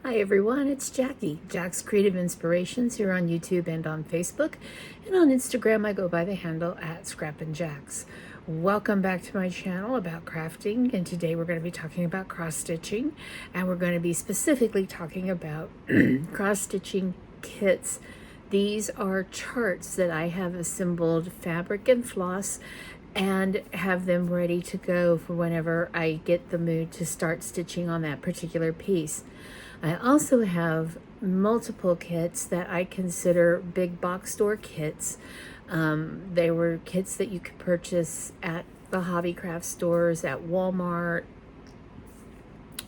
Hi everyone, it's Jackie, Jack's Creative Inspirations here on YouTube and on Facebook. And on Instagram I go by the handle at @ScrapandJax. Welcome back to my channel about crafting, and today we're going to be talking about cross-stitching, and we're going to be specifically talking about cross-stitching kits. These are charts that I have assembled fabric and floss and have them ready to go for whenever I get the mood to start stitching on that particular piece. I also have multiple kits that I consider big box store kits. They were kits that you could purchase at the hobby craft stores, at Walmart,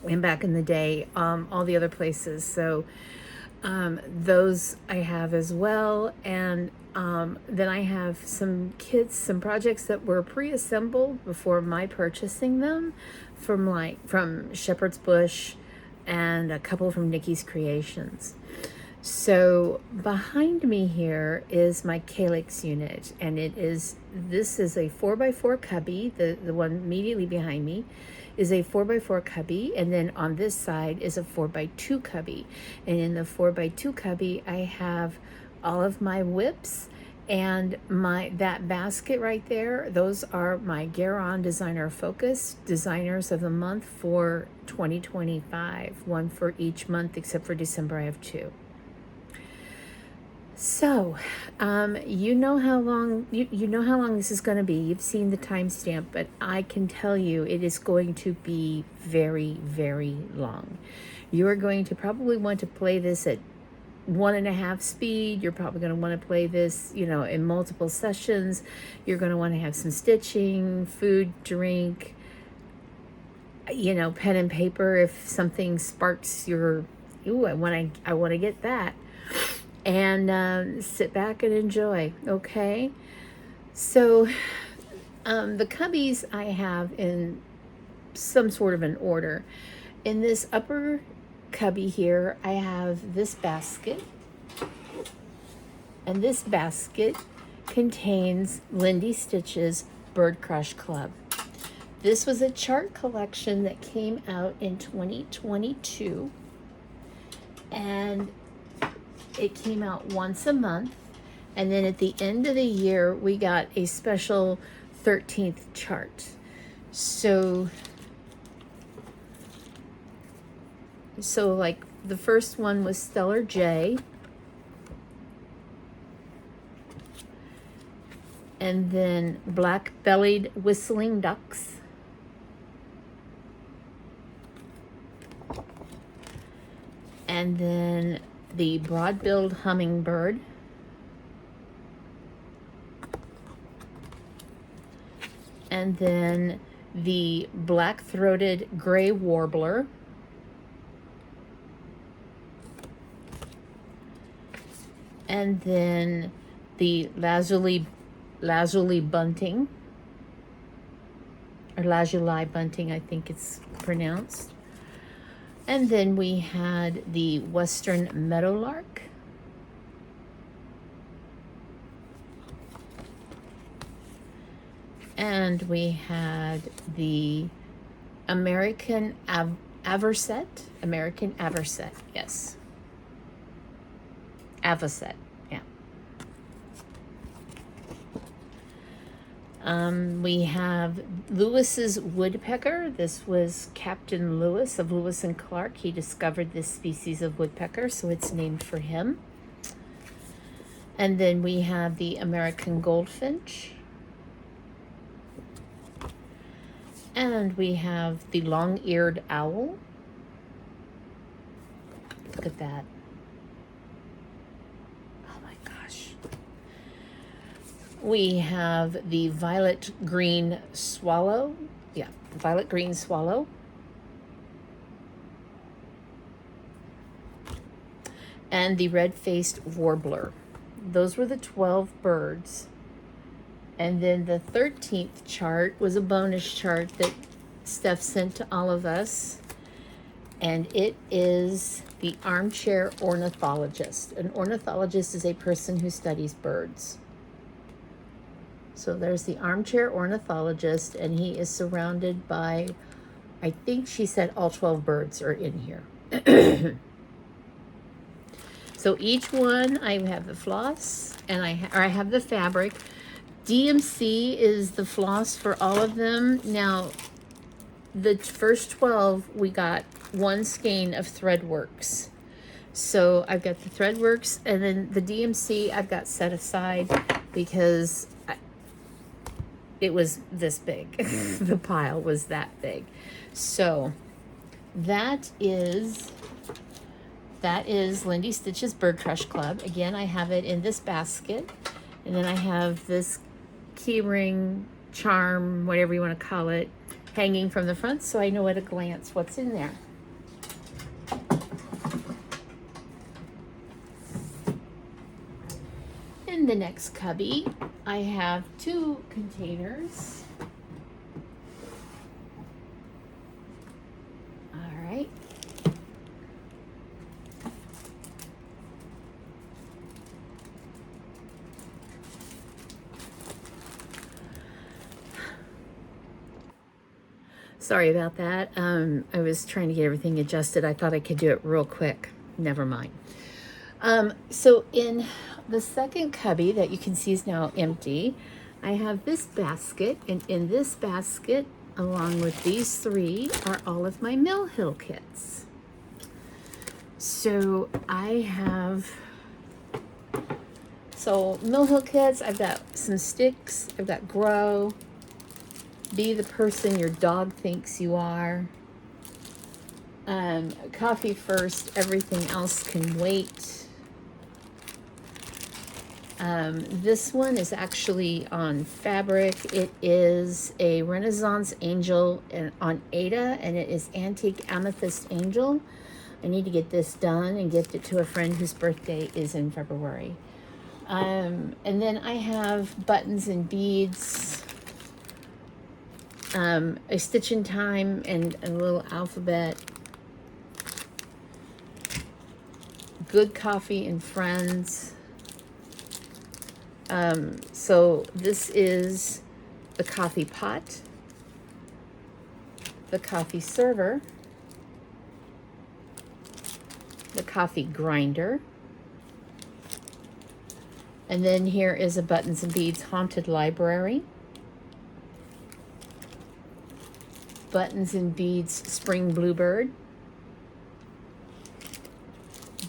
and back in the day, all the other places. So those I have as well. And then I have some kits, some projects that were pre-assembled before my purchasing them from Shepherd's Bush, and a couple from Nikki's Creations. So behind me here is my calyx unit, and this is a 4x4 cubby. The one immediately behind me is a 4x4 cubby, and then on this side is a 4x2 cubby. And in the 4x2 cubby I have all of my whips, and that basket right there, those are my Garon Designer Focus Designers of the Month for 2025. One for each month except for December. I have two. So you know how long this is going to be. You've seen the timestamp, but I can tell you it is going to be very, very long. You are going to probably want to play this at 1.5 speed. You're probably going to want to play this, in multiple sessions. You're going to want to have some stitching, food, drink, pen and paper if something sparks your, ooh, I want to get that. And sit back and enjoy, okay? So the cubbies I have in some sort of an order. In this upper cubby here, I have this basket, and this basket contains Lindy Stitch's Bird Crush Club. This was a chart collection that came out in 2022, and it came out once a month, and then at the end of the year we got a special 13th chart. So like the first one was Stellar J, and then Black-Bellied Whistling Ducks, and then the Broad-Billed Hummingbird, and then the Black-Throated Gray Warbler, and then the lazuli bunting, or lazuli bunting, I think it's pronounced. And then we had the Western Meadowlark, and we had the American Avocet, yes. Avocet, yeah. We have Lewis's woodpecker. This was Captain Lewis of Lewis and Clark. He discovered this species of woodpecker, so it's named for him. And then we have the American goldfinch. And we have the long-eared owl. Look at that. We have the violet green swallow. Yeah, violet green swallow. And the red-faced warbler. Those were the 12 birds. And then the 13th chart was a bonus chart that Steph sent to all of us. And it is the armchair ornithologist. An ornithologist is a person who studies birds. So there's the armchair ornithologist, and he is surrounded by, I think she said all 12 birds are in here. So each one, I have the floss, and I have the fabric. DMC is the floss for all of them. Now, the first 12, we got one skein of Threadworks. So I've got the Threadworks, and then the DMC I've got set aside because it was this big. The pile was that big. So that is Lindy Stitch's Bird Crush Club. Again, I have it in this basket. And then I have this keyring, charm, whatever you want to call it, hanging from the front, so I know at a glance what's in there. In the next cubby, I have 2 containers. All right. Sorry about that. I was trying to get everything adjusted. I thought I could do it real quick. Never mind. So in the second cubby that you can see is now empty, I have this basket, and in this basket, along with these 3, are all of my Mill Hill kits. So Mill Hill kits, I've got some sticks, I've got Grow, Be the Person Your Dog Thinks You Are, Coffee First, Everything Else Can Wait. This one is actually on fabric. It is a Renaissance Angel on Ada, and it is Antique Amethyst Angel. I need to get this done and gift it to a friend whose birthday is in February. And then I have buttons and beads, a Stitch in Time, and a little alphabet. Good Coffee and Friends. So this is the coffee pot, the coffee server, the coffee grinder, and then here is a Buttons and Beads Haunted Library, Buttons and Beads Spring Bluebird,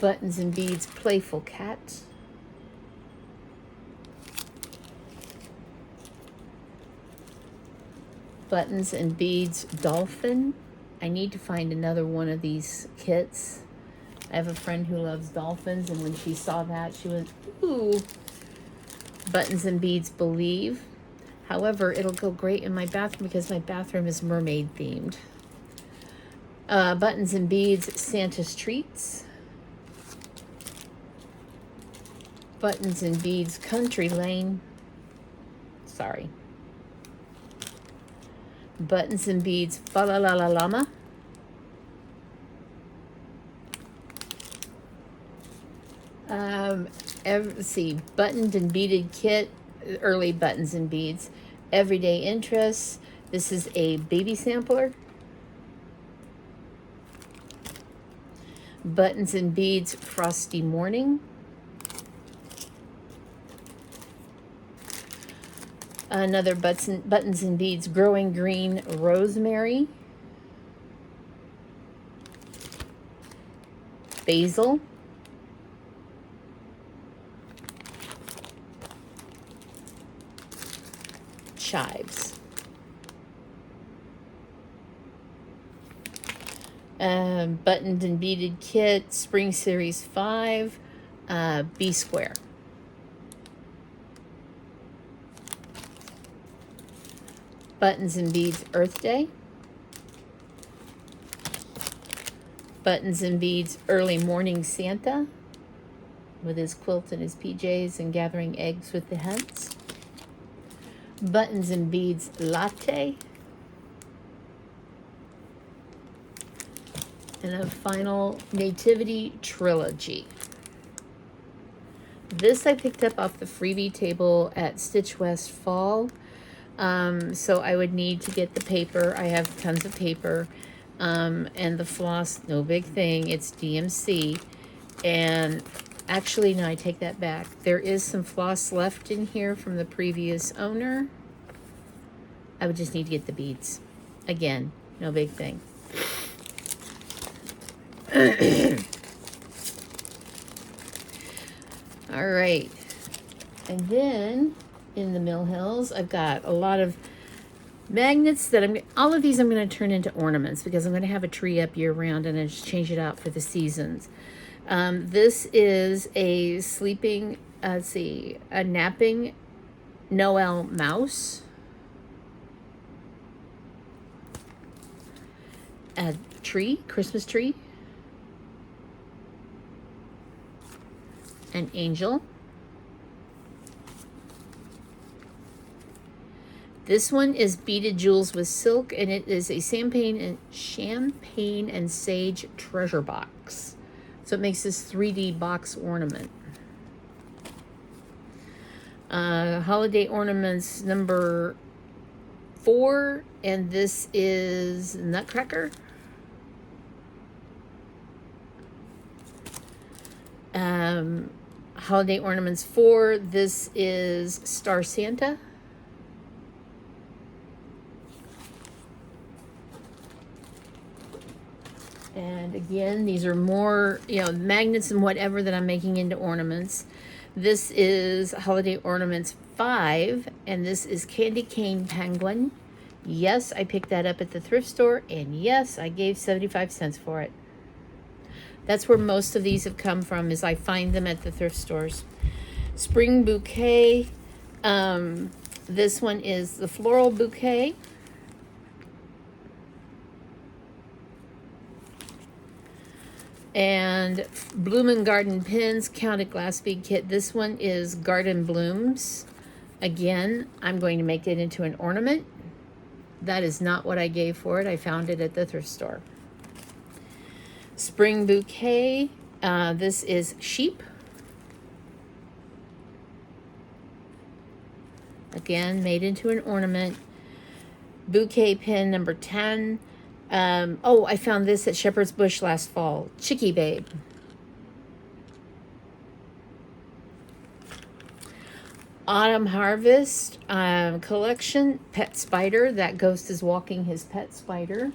Buttons and Beads Playful Cat, Buttons and Beads Dolphin. I need to find another one of these kits. I have a friend who loves dolphins, and when she saw that, she went, ooh. Buttons and Beads Believe. However, it'll go great in my bathroom because my bathroom is mermaid themed. Buttons and Beads Santa's Treats. Buttons and Beads Country Lane. Sorry. Buttons and Beads Fa La La La Llama. Let's see, Buttoned and Beaded Kit, early Buttons and Beads, Everyday Interests. This is a baby sampler. Buttons and Beads Frosty Morning. Another Buttons and Beads Growing Green Rosemary. Basil. Chives. Buttoned and Beaded Kit, Spring Series 5, B Square. Buttons and Beads Earth Day. Buttons and Beads Early Morning Santa, with his quilt and his PJs and gathering eggs with the hens. Buttons and Beads Latte. And a final Nativity Trilogy. This I picked up off the freebie table at Stitch West Fall. So I would need to get the paper. I have tons of paper. And the floss, no big thing. It's DMC. And Actually, no, I take that back. There is some floss left in here from the previous owner. I would just need to get the beads. Again, no big thing. All right. And then in the Mill Hills, I've got a lot of magnets that all of these I'm going to turn into ornaments because I'm going to have a tree up year round and I just change it out for the seasons. This is a sleeping, a napping Noel mouse. A tree, Christmas tree. An angel. This one is beaded jewels with silk, and it is a champagne and sage treasure box. So it makes this 3D box ornament. Holiday ornaments number 4, and this is Nutcracker. Holiday ornaments 4, this is Star Santa. And again, these are more, magnets and whatever that I'm making into ornaments. This is Holiday Ornaments 5, and this is Candy Cane Penguin. Yes, I picked that up at the thrift store, and yes, I gave 75 cents for it. That's where most of these have come from, is I find them at the thrift stores. Spring Bouquet. This one is the Floral Bouquet. And Bloom and Garden Pins, Counted Glass Bead Kit. This one is Garden Blooms. Again, I'm going to make it into an ornament. That is not what I gave for it. I found it at the thrift store. Spring Bouquet. This is Sheep. Again, made into an ornament. Bouquet pin number 10. I found this at Shepherd's Bush last fall. Chicky Babe. Autumn Harvest collection. Pet Spider. That ghost is walking his pet spider.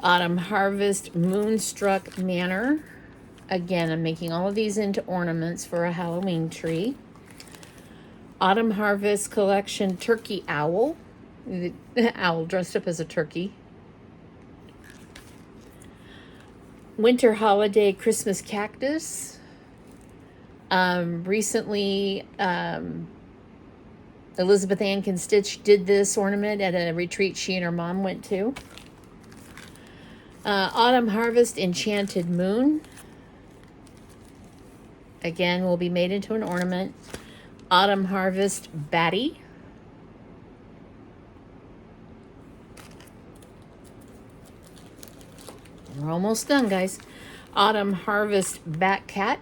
Autumn Harvest Moonstruck Manor. Again, I'm making all of these into ornaments for a Halloween tree. Autumn Harvest Collection Turkey Owl. The owl dressed up as a turkey. Winter Holiday Christmas Cactus. Recently, Elizabeth Ann Can Stitch did this ornament at a retreat she and her mom went to. Autumn Harvest Enchanted Moon. Again, will be made into an ornament. Autumn Harvest Batty. We're almost done, guys. Autumn Harvest Bat Cat.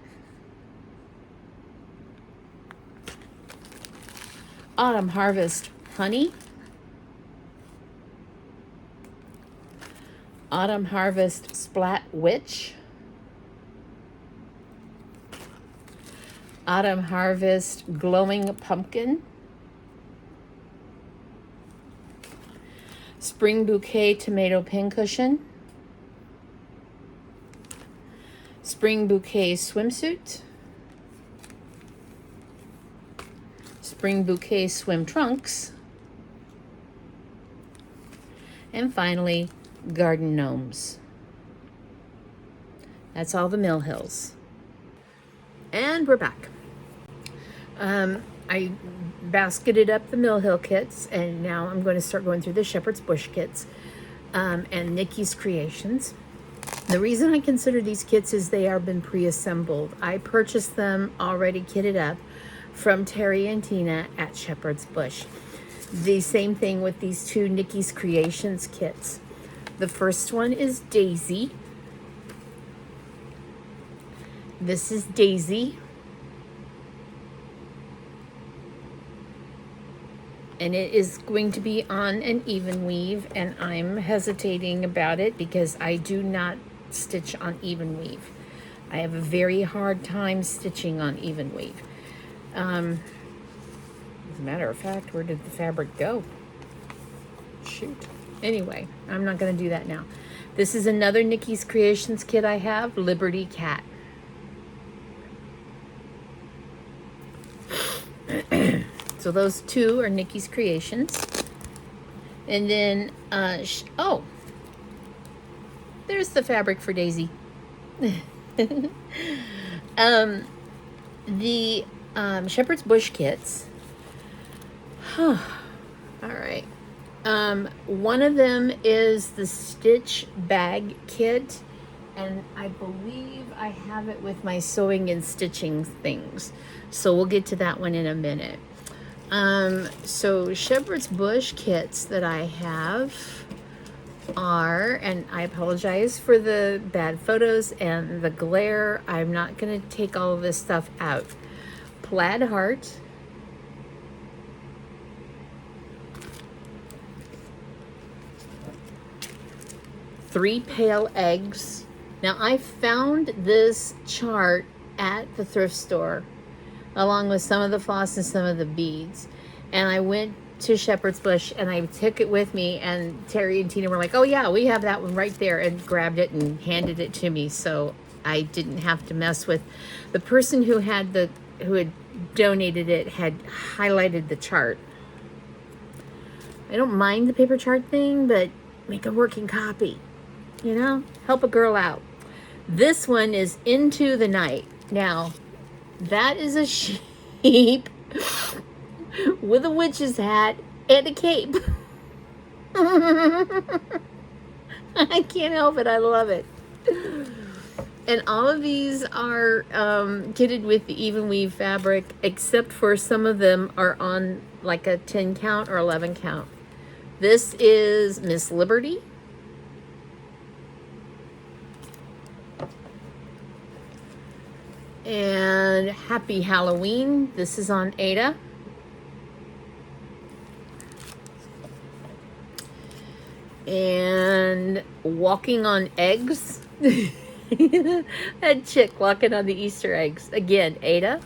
Autumn Harvest Honey. Autumn Harvest Splat Witch. Autumn Harvest Glowing Pumpkin. Spring Bouquet Tomato Pincushion. Spring Bouquet Swimsuit. Spring Bouquet Swim Trunks. And finally, Garden Gnomes. That's all the Mill Hills. And we're back. I basketed up the Mill Hill kits, and now I'm going to start going through the Shepherd's Bush kits and Nikki's Creations. The reason I consider these kits is they are been pre-assembled. I purchased them already kitted up from Terry and Tina at Shepherd's Bush. The same thing with these two Nikki's Creations kits. The first one is Daisy. This is Daisy. and it is going to be on an even weave, and I'm hesitating about it because I do not stitch on even weave. I have a very hard time stitching on even weave. As a matter of fact, where did the fabric go? Shoot. Anyway, I'm not going to do that now. This is another Nikki's Creations kit I have, Liberty Cat. So those two are Nikki's Creations. And then, oh, there's the fabric for Daisy. The Shepherd's Bush kits. All right. One of them is the Stitch Bag Kit, and I believe I have it with my sewing and stitching things. So we'll get to that one in a minute. So Shepherd's Bush kits that I have are, and I apologize for the bad photos and the glare. I'm not going to take all of this stuff out. Plaid Heart. Three Pale Eggs. Now I found this chart at the thrift store along with some of the floss and some of the beads, and I went to Shepherd's Bush and I took it with me, and Terry and Tina were like, oh yeah, we have that one right there, and grabbed it and handed it to me, so I didn't have to mess with. The person who had donated it had highlighted the chart. I don't mind the paper chart thing, but make a working copy, you know, help a girl out. This one is Into the Night. Now that is a sheep with a witch's hat and a cape. I can't help it. I love it. And all of these are kitted with the even weave fabric, except for some of them are on like a 10 count or 11 count. This is Miss Liberty. And Happy Halloween. This is on Ada. And Walking on Eggs. That chick walking on the Easter eggs. Again, Ada.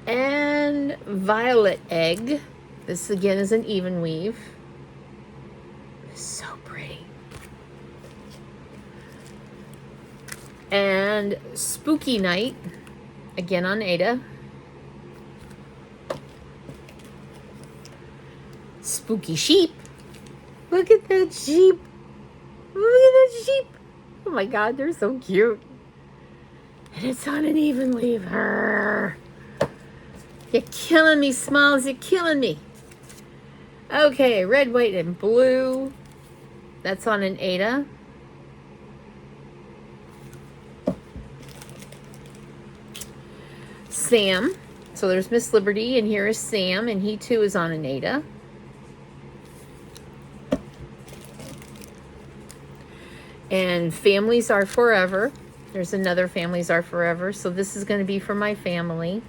And Violet Egg. This again is an even weave. So pretty. And Spooky Night, again on Ada. Spooky Sheep. Look at that sheep. Look at that sheep. Oh my God, they're so cute. And it's on an even weave. You're killing me, Smalls. You're killing me. Okay, red, white, and blue. That's on an Ada. Sam. So there's Miss Liberty, and here is Sam, and he too is on an Ada. And Families Are Forever. There's another Families Are Forever. So this is going to be for my family.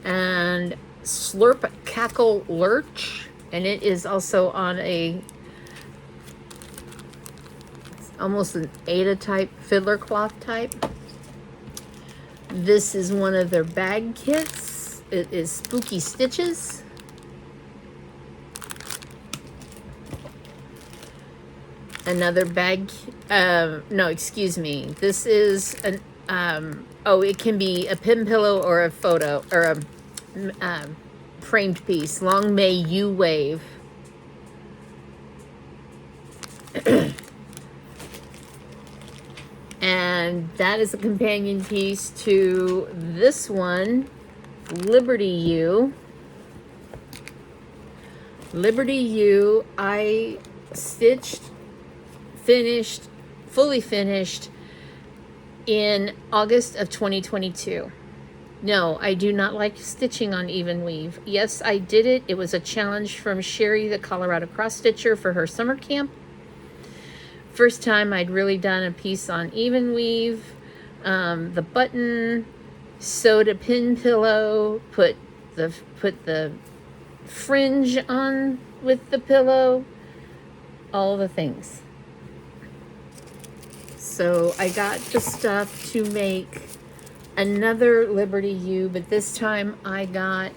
And Slurp Cackle Lurch. And it is also on a, it's almost an Ada type, fiddler cloth type. This is one of their bag kits. It is Spooky Stitches. Another bag, no, excuse me. This is an, oh, it can be a pin pillow or a photo, or a framed piece. Long May You Wave. And that is a companion piece to this one, Liberty You. Liberty You, I stitched, finished, fully finished in August of 2022. No, I do not like stitching on even weave. Yes, I did it. It was a challenge from Sherry, the Colorado cross stitcher, for her summer camp. First time I'd really done a piece on even weave. The button sewed a pin pillow, put the fringe on with the pillow, all the things. So I got the stuff to make another Liberty U, but this time I got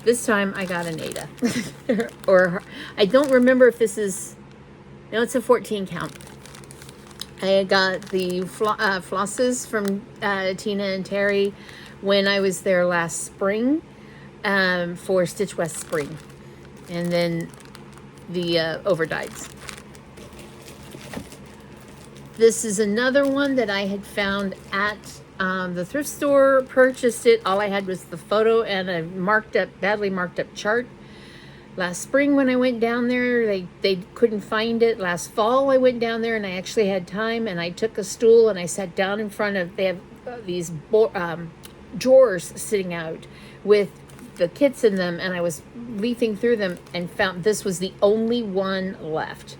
an Ada. Or I don't remember if this is, no, it's a 14 count. I got the flosses from Tina and Terry when I was there last spring for Stitch West Spring. And then the overdyes. This is another one that I had found at the thrift store, purchased it. All I had was the photo and a badly marked up chart. Last spring when I went down there, they couldn't find it. Last fall I went down there and I actually had time, and I took a stool and I sat down in front of, they have these drawers sitting out with the kits in them, and I was leafing through them and found this was the only one left.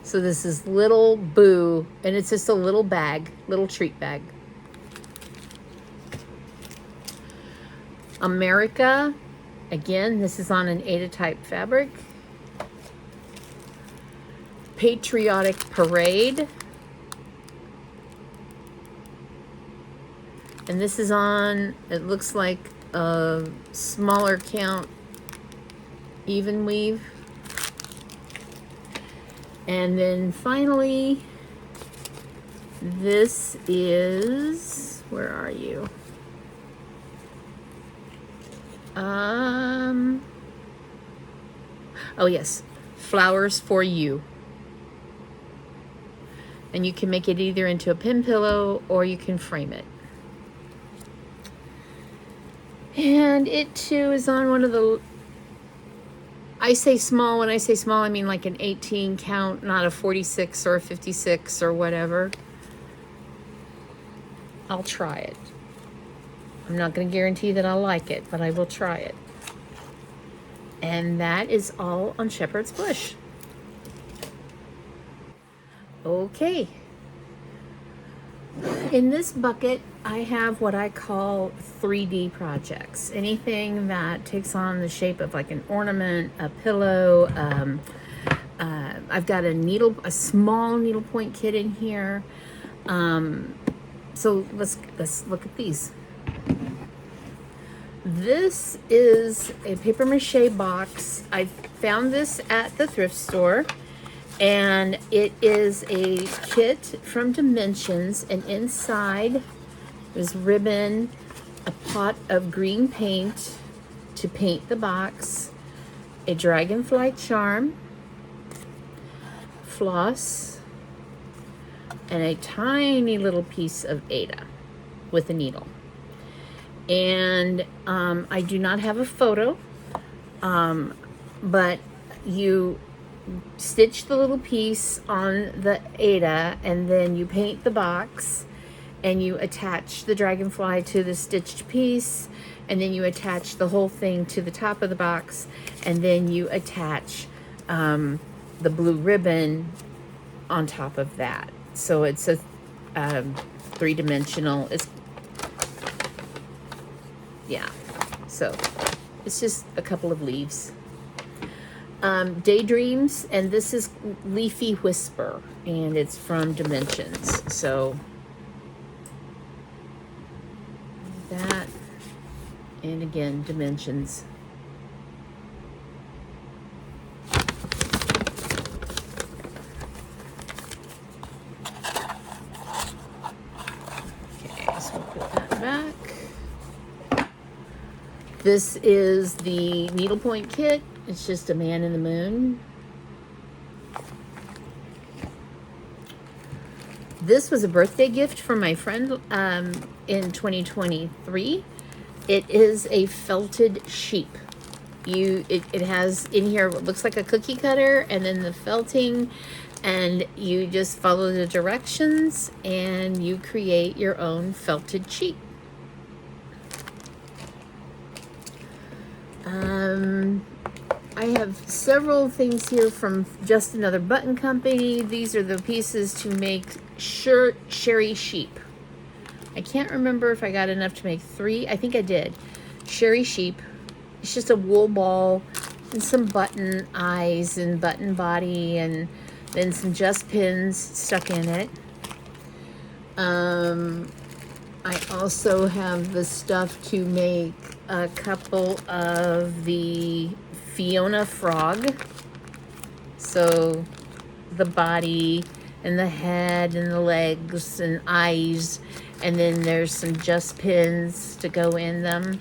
So this is Little Boo, and it's just a little bag, little treat bag. America, again, this is on an Ada type fabric. Patriotic Parade. And this is on, it looks like a smaller count even weave. And then finally, this is, where are you? Oh yes, Flowers for You. And you can make it either into a pin pillow or you can frame it. And it too is on one of the, I say small, when I say small I mean like an 18 count, not a 46 or a 56 or whatever. I'll try it. I'm not going to guarantee that I'll like it, but I will try it. And that is all on Shepherd's Bush. Okay. In this bucket, I have what I call 3D projects. Anything that takes on the shape of like an ornament, a pillow. I've got a small needlepoint kit in here. So let's look at these. This is a paper mache box. I found this at the thrift store, and it is a kit from Dimensions, and inside is ribbon, a pot of green paint to paint the box, a dragonfly charm, floss, and a tiny little piece of Ada with a needle. And I do not have a photo, but you stitch the little piece on the Ada, and then you paint the box, and you attach the dragonfly to the stitched piece, and then you attach the whole thing to the top of the box, and then you attach the blue ribbon on top of that. So it's a three-dimensional, yeah, so it's just a couple of leaves. Daydreams, and this is Leafy Whisper, and it's from Dimensions. So that, and again, Dimensions. Okay, so we'll put that back. This is the needlepoint kit. It's just a man in the moon. This was a birthday gift from my friend in 2023. It is a felted sheep. It has in here what looks like a cookie cutter, and then the felting, and you just follow the directions and you create your own felted sheep. I have several things here from Just Another Button Company. These are the pieces to make Sherry Sheep. I can't remember if I got enough to make 3. I think I did. Sherry sheep. It's just a wool ball and some button eyes and button body and then some just pins stuck in it. I also have the stuff to make a couple of the Fiona frog. So the body and the head and the legs and eyes, and then there's some just pins to go in them.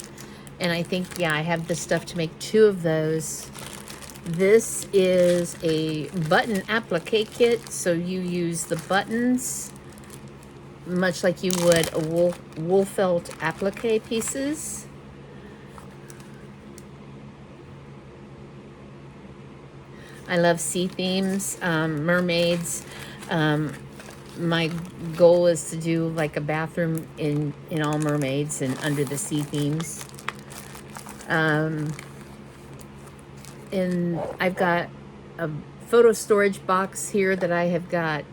And I think, yeah, I have the stuff to make 2 of those. This is a button applique kit, so you use the buttons much like you would a wool felt applique pieces. I love sea themes, mermaids. My goal is to do like a bathroom in all mermaids and under the sea themes. And I've got a photo storage box here that I have got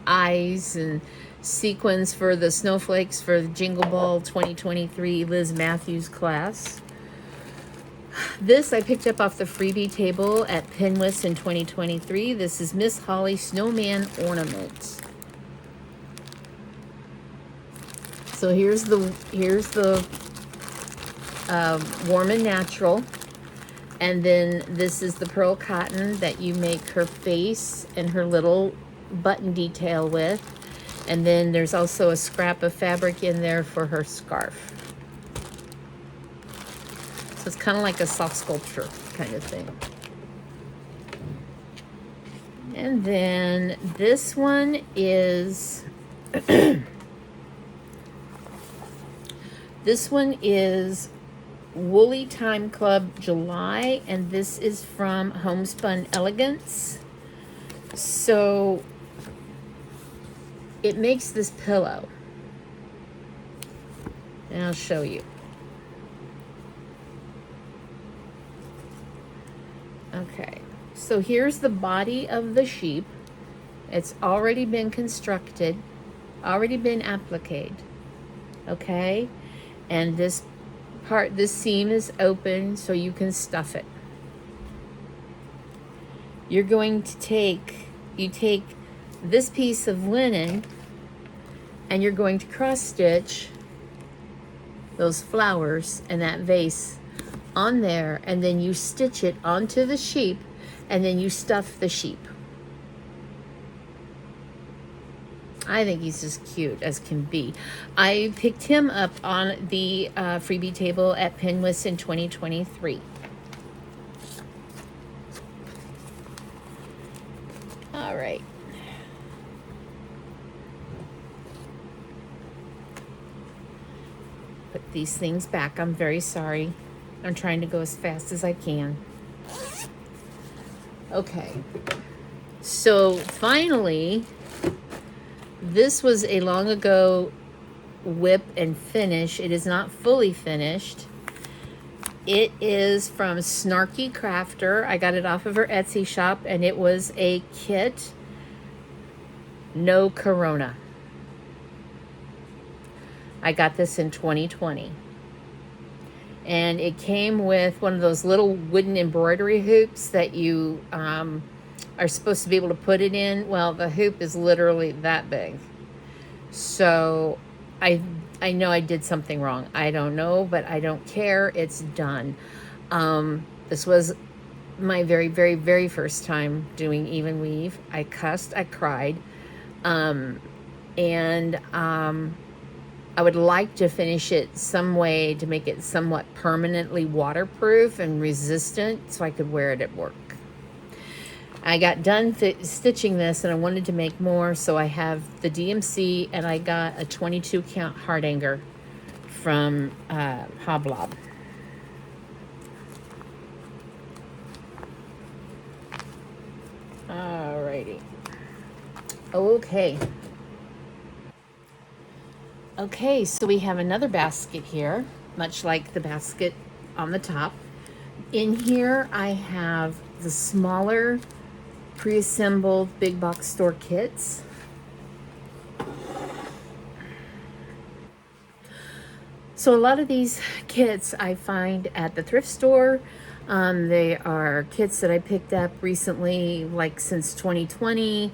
eyes and sequins for the snowflakes for the Jingle Ball 2023 Liz Matthews class. This I picked up off the freebie table at Pinwist in 2023. This is Miss Holly Snowman Ornament. So here's the warm and natural, and then this is the pearl cotton that you make her face and her little button detail with, and then there's also a scrap of fabric in there for her scarf. So it's kind of like a soft sculpture kind of thing. And then this one is this one is Woolly Time Club July, and this is from Homespun Elegance. So it makes this pillow, and I'll show you. Okay, so here's the body of the sheep. It's already been constructed, already been appliqued. Okay, and this part, this seam is open so you can stuff it. You're going to take this piece of linen and you're going to cross stitch those flowers and that vase on there, and then you stitch it onto the sheep, and then you stuff the sheep. I think he's as cute as can be. I picked him up on the freebie table at Pinwist in 2023. All right. Put these things back. I'm very sorry. I'm trying to go as fast as I can. Okay. So finally, this was a long ago whip and finish. It is not fully finished. It is from Snarky Crafter. I got it off of her Etsy shop, and it was a kit. No Corona. I got this in 2020. And it came with one of those little wooden embroidery hoops that you are supposed to be able to put it in. Well, the hoop is literally that big. So I know I did something wrong. I don't know, but I don't care. It's done. This was my very, very, very first time doing even weave. I cussed, I cried. I would like to finish it some way to make it somewhat permanently waterproof and resistant so I could wear it at work. I got done stitching this and I wanted to make more, so I have the DMC and I got a 22 count hardanger from Hoblob. Alrighty. Okay, so we have another basket here, much like the basket on the top. In here, I have the smaller pre-assembled big box store kits. So a lot of these kits I find at the thrift store. They are kits that I picked up recently, like since 2020.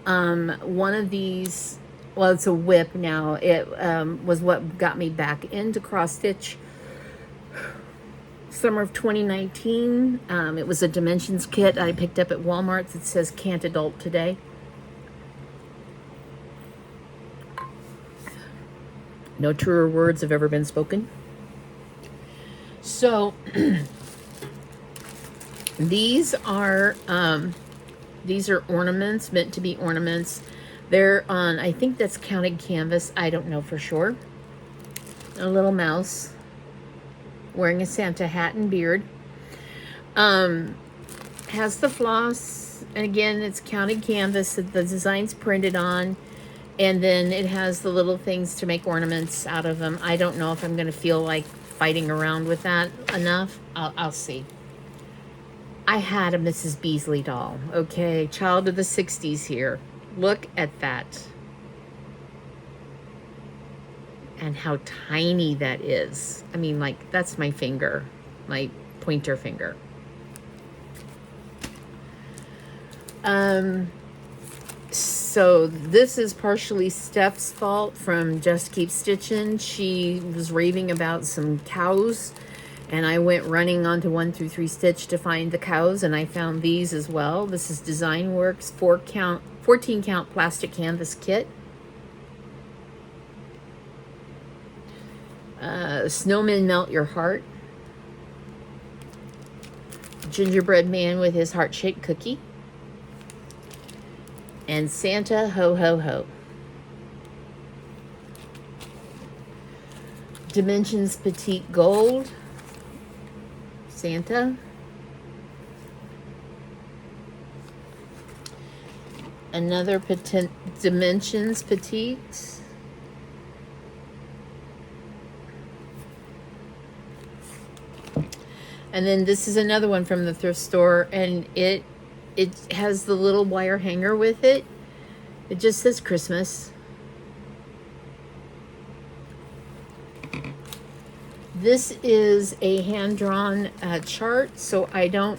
One of these, well, it's a whip now. It was what got me back into cross stitch summer of 2019. It was a dimensions kit I picked up at Walmart. It says can't adult today. No truer words have ever been spoken. So these are ornaments, meant to be ornaments. They're on, I think that's counted canvas. I don't know for sure. A little mouse wearing a Santa hat and beard. Has the floss, and again, it's counted canvas that the design's printed on. And then it has the little things to make ornaments out of them. I don't know if I'm going to feel like fighting around with that enough. I'll see. I had a Mrs. Beasley doll. Okay, child of the 60s here. Look at that. And how tiny that is. I mean, like, that's my finger. My pointer finger. So this is partially Steph's fault from Just Keep Stitching. She was raving about some cows, and I went running onto 1 through 3 Stitch to find the cows, and I found these as well. This is Design Works 14 count plastic canvas kit. Snowman Melt Your Heart. Gingerbread Man with his heart-shaped cookie. And Santa Ho Ho Ho. Dimensions Petite Gold. Santa. Another Dimensions Petite. And then this is another one from the thrift store, and it has the little wire hanger with it. It just says Christmas. This is a hand-drawn chart, so I don't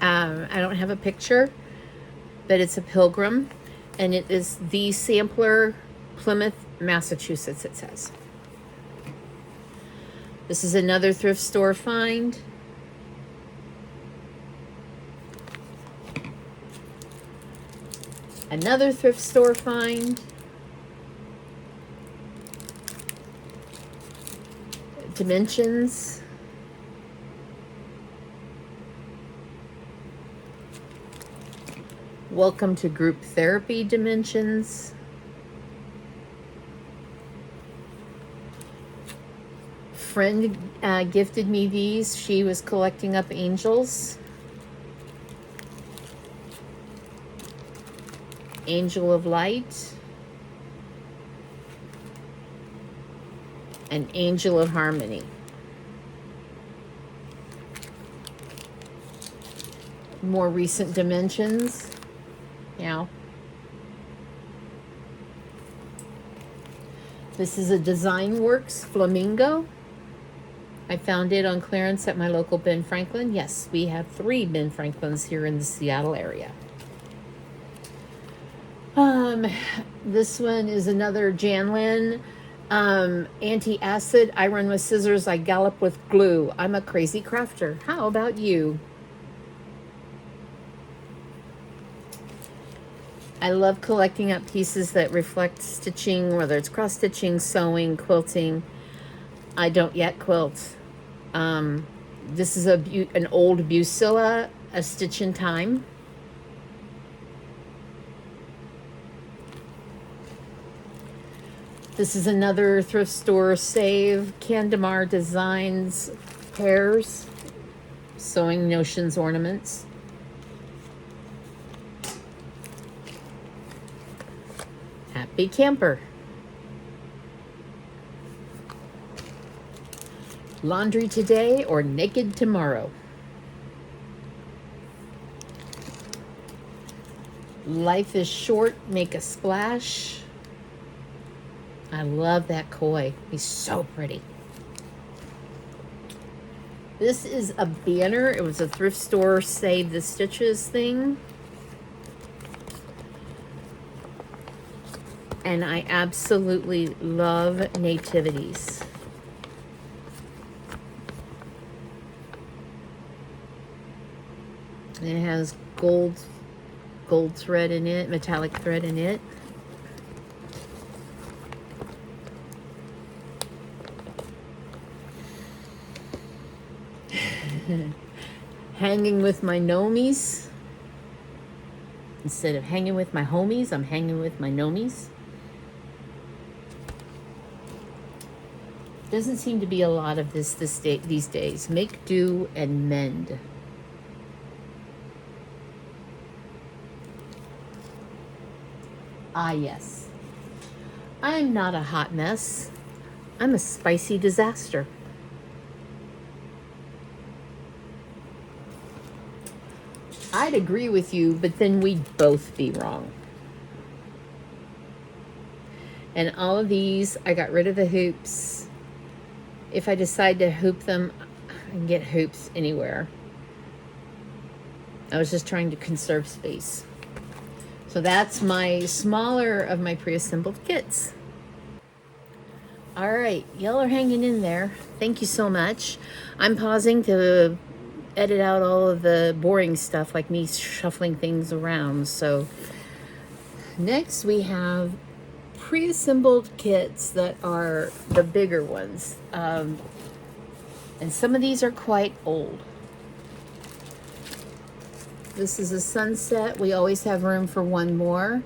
have a picture, but it's a pilgrim, and it is the sampler, Plymouth, Massachusetts, it says. This is another thrift store find. Another thrift store find. Dimensions. Welcome to Group Therapy Dimensions. Friend gifted me these. She was collecting up angels. Angel of Light, and Angel of Harmony. More recent dimensions. Now, this is a Design Works Flamingo. I found it on clearance at my local Ben Franklin. Yes, we have 3 Ben Franklins here in the Seattle area. This one is another Janlin. Anti-acid. I run with scissors. I gallop with glue. I'm a crazy crafter. How about you? I love collecting up pieces that reflect stitching, whether it's cross stitching, sewing, quilting. I don't yet quilt. This is an old Busilla, a stitch in time. This is another thrift store save. Candemar Designs Pairs. Sewing Notions Ornaments. Happy Camper. Laundry today or naked tomorrow. Life is short, make a splash. I love that koi. He's so pretty. This is a banner. It was a thrift store Save the Stitches thing. And I absolutely love nativities. And it has gold thread in it, metallic thread in it. Hanging with my nomies. Instead of hanging with my homies, I'm hanging with my nomies. Doesn't seem to be a lot of this these days. Make do and mend. Ah, yes. I'm not a hot mess. I'm a spicy disaster. I'd agree with you, but then we'd both be wrong. And all of these, I got rid of the hoops. If I decide to hoop them, I can get hoops anywhere. I was just trying to conserve space. So that's my smaller of my pre-assembled kits. All right, y'all are hanging in there. Thank you so much. I'm pausing to edit out all of the boring stuff, like me shuffling things around. So next we have pre-assembled kits that are the bigger ones. And some of these are quite old. This is a sunset. We always have room for one more.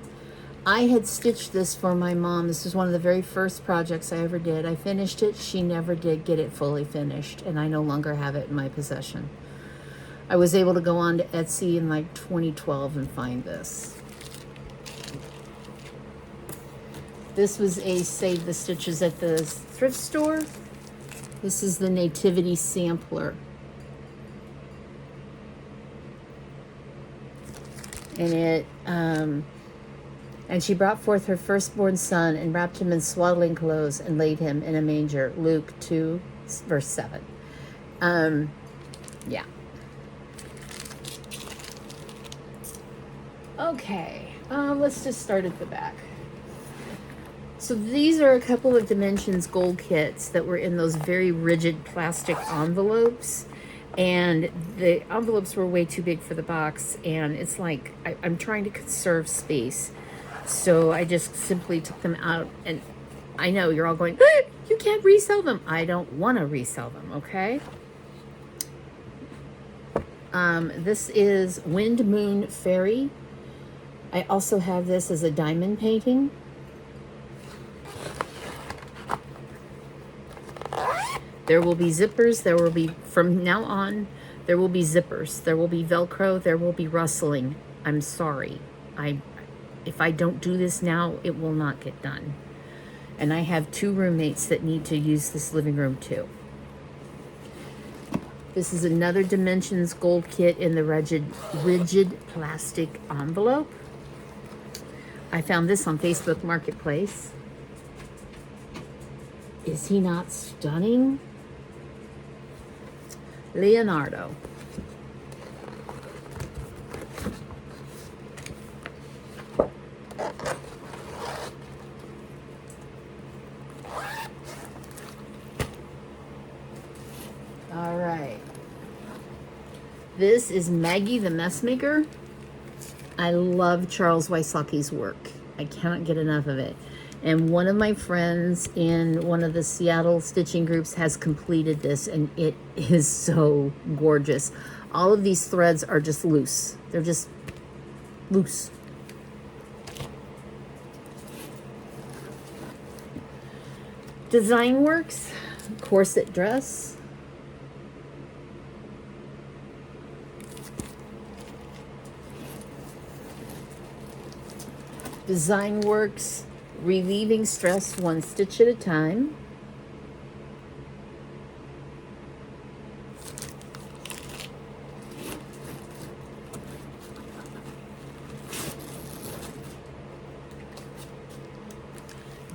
I had stitched this for my mom. This was one of the very first projects I ever did. I finished it. She never did get it fully finished, and I no longer have it in my possession. I was able to go on to Etsy in like 2012 and find this. This was a Save the Stitches at the thrift store. This is the Nativity Sampler. And it, and she brought forth her firstborn son and wrapped him in swaddling clothes and laid him in a manger. Luke 2, verse 7. Yeah. Okay, let's just start at the back. So these are a couple of Dimensions gold kits that were in those very rigid plastic envelopes. And the envelopes were way too big for the box, and it's like I'm trying to conserve space, so I just simply took them out. And I know you're all going, ah, you can't resell them. I don't want to resell them, okay? This is Wind Moon Fairy. I also have this as a diamond painting. There will be zippers. There will be, from now on, there will be zippers. There will be Velcro. There will be rustling. I'm sorry. If I don't do this now, it will not get done. And I have 2 roommates that need to use this living room too. This is another Dimensions gold kit in the rigid plastic envelope. I found this on Facebook Marketplace. Is he not stunning? Leonardo. All right. This is Maggie the Messmaker. I love Charles Wysocki's work. I cannot get enough of it. And one of my friends in one of the Seattle stitching groups has completed this, and it is so gorgeous. All of these threads are just loose. They're just loose. Design Works, corset dress. Design Works, relieving stress one stitch at a time.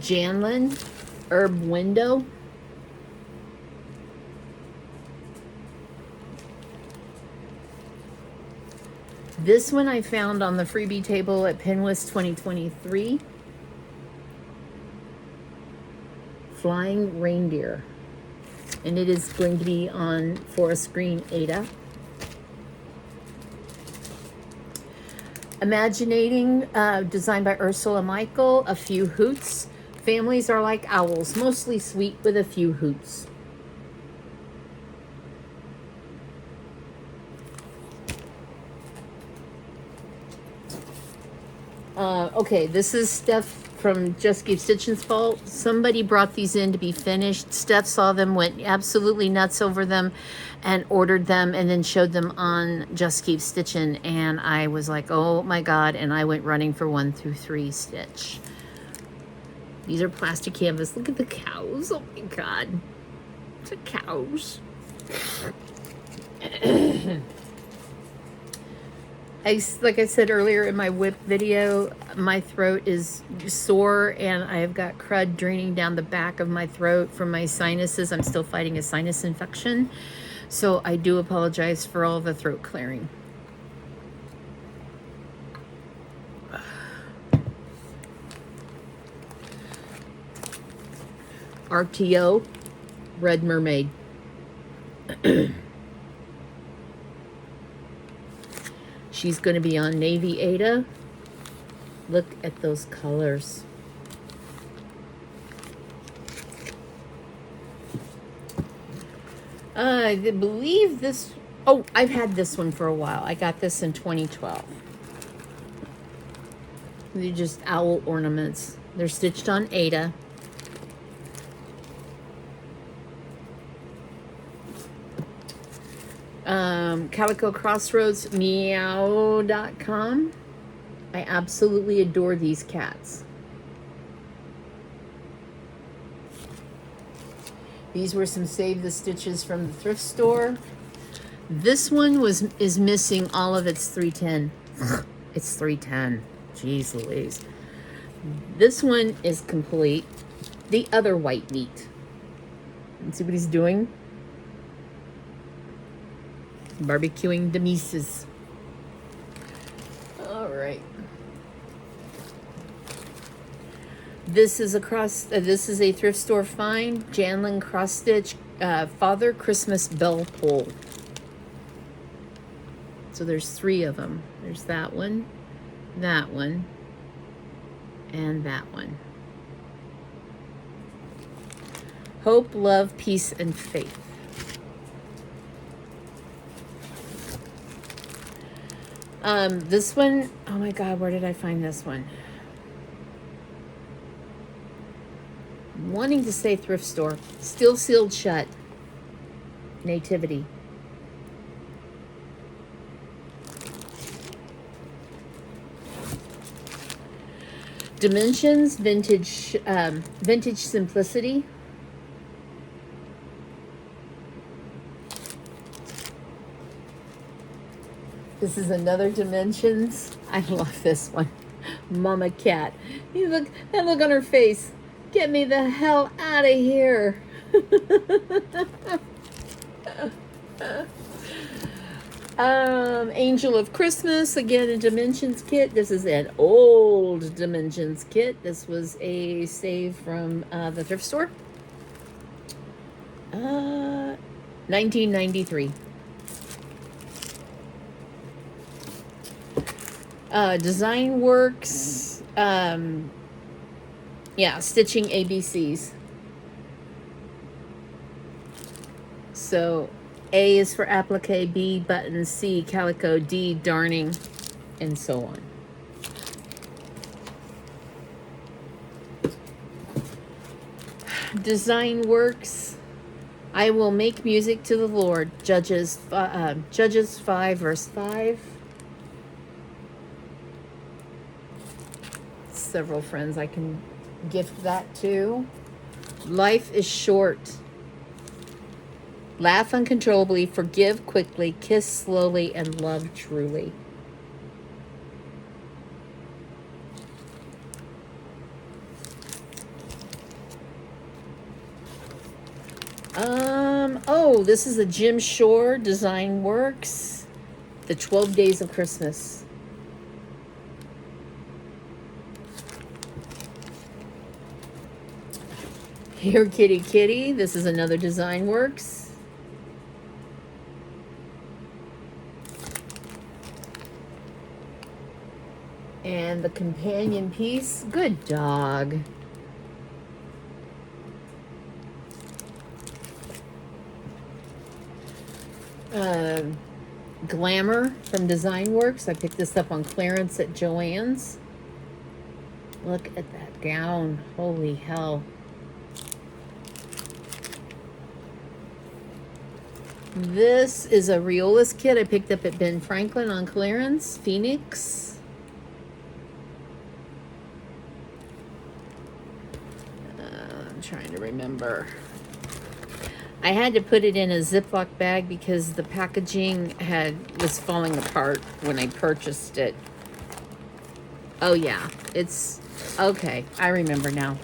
Janlin, Herb Window. This one I found on the freebie table at Pinwist 2023. Flying Reindeer. And it is going to be on Forest Green Ada. Imaginating, designed by Ursula Michael. A few hoots. Families are like owls, mostly sweet with a few hoots. Okay, this is Steph from Just Keep Stitching's fault. Somebody brought these in to be finished. Steph saw them, went absolutely nuts over them, and ordered them, and then showed them on Just Keep Stitching. And I was like, oh my God. And I went running for 1 through 3 stitch. These are plastic canvas. Look at the cows. Oh my God. The cows. Like I said earlier in my whip video, my throat is sore and I've got crud draining down the back of my throat from my sinuses. I'm still fighting a sinus infection. So I do apologize for all the throat clearing. RTO, Red Mermaid. She's going to be on Navy Ada. Look at those colors. I believe this... Oh, I've had this one for a while. I got this in 2012. They're just owl ornaments. They're stitched on Ada. Calico Crossroads, meow.com. I absolutely adore these cats. These were some Save the Stitches from the thrift store. This one is missing all of its 310. It's 310. Jeez Louise. This one is complete. The other white meat. Let's see what he's doing. Barbecuing the Mises. All right. This is a thrift store find. Janlin cross stitch Father Christmas bell pull. So there's 3 of them. There's that one, and that one. Hope, love, peace, and faith. This one, oh my God, where did I find this one? Wanting to say thrift store. Still sealed shut. Nativity. Dimensions, vintage simplicity. This is another Dimensions. I love this one. Mama Cat. You look, that look on her face. Get me the hell out of here. Angel of Christmas, again a Dimensions kit. This is an old Dimensions kit. This was a save from the thrift store. 1993. Design Works. Yeah, stitching ABCs. So A is for applique, B button, C calico, D darning, and so on. Design Works. I will make music to the Lord. Judges 5 verse 5. Several friends I can gift that to. Life is short. Laugh uncontrollably, forgive quickly, kiss slowly, and love truly. Oh, this is a Jim Shore Design Works. The 12 Days of Christmas. Here, kitty, kitty. This is another Design Works. And the companion piece. Good dog. Glamour from Design Works. I picked this up on clearance at Joann's. Look at that gown. Holy hell. This is a Riolas kit I picked up at Ben Franklin on clearance. Phoenix. I'm trying to remember. I had to put it in a Ziploc bag because the packaging was falling apart when I purchased it. Oh yeah, it's okay. I remember now.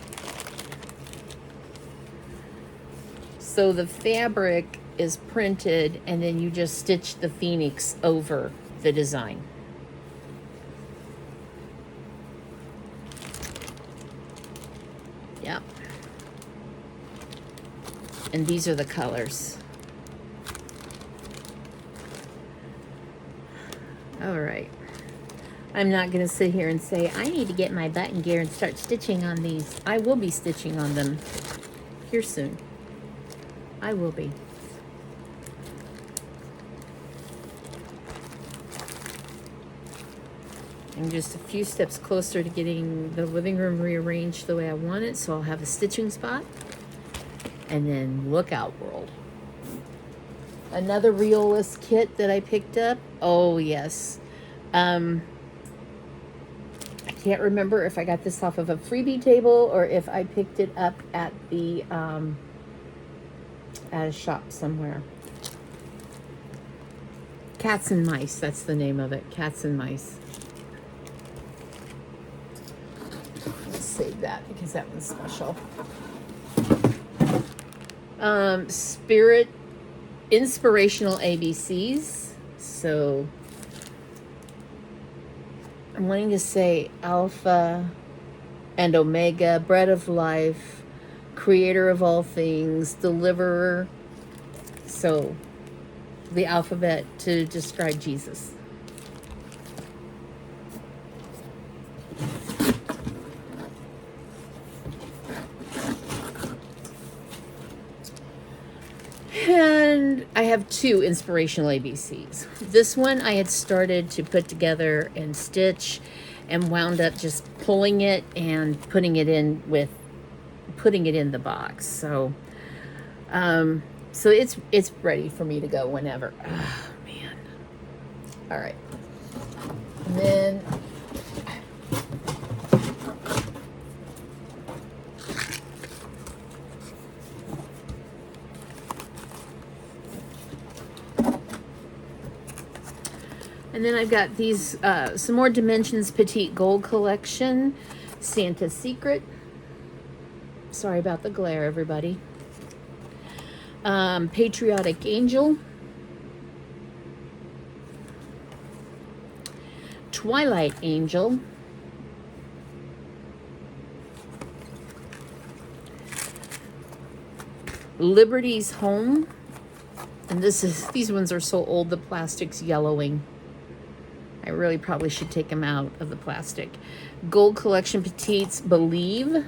So the fabric is printed and then you just stitch the Phoenix over the design. Yep. And these are the colors. All right. I'm not going to sit here and say, I need to get my button gear and start stitching on these. I will be stitching on them here soon. I will be. I'm just a few steps closer to getting the living room rearranged the way I want it, so I'll have a stitching spot. And then look out, world. Another Riolas kit that I picked up. Oh, yes. I can't remember if I got this off of a freebie table or if I picked it up at the at a shop somewhere. Cats and Mice, that's the name of it. Cats and Mice. Let's save that because that one's special. Spirit Inspirational ABCs. So I'm wanting to say Alpha and Omega, Bread of Life, Creator of all things, Deliverer. So the alphabet to describe Jesus. And I have two inspirational ABCs. This one I had started to put together and stitch and wound up just pulling it and putting it in the box. So so it's ready for me to go whenever. Oh man. All right. And then I've got these, some more Dimensions Petite Gold Collection, Santa's Secret. Sorry about the glare, everybody. Patriotic Angel. Twilight Angel. Liberty's Home. And these ones are so old, the plastic's yellowing. I really probably should take them out of the plastic. Gold Collection Petites Believe.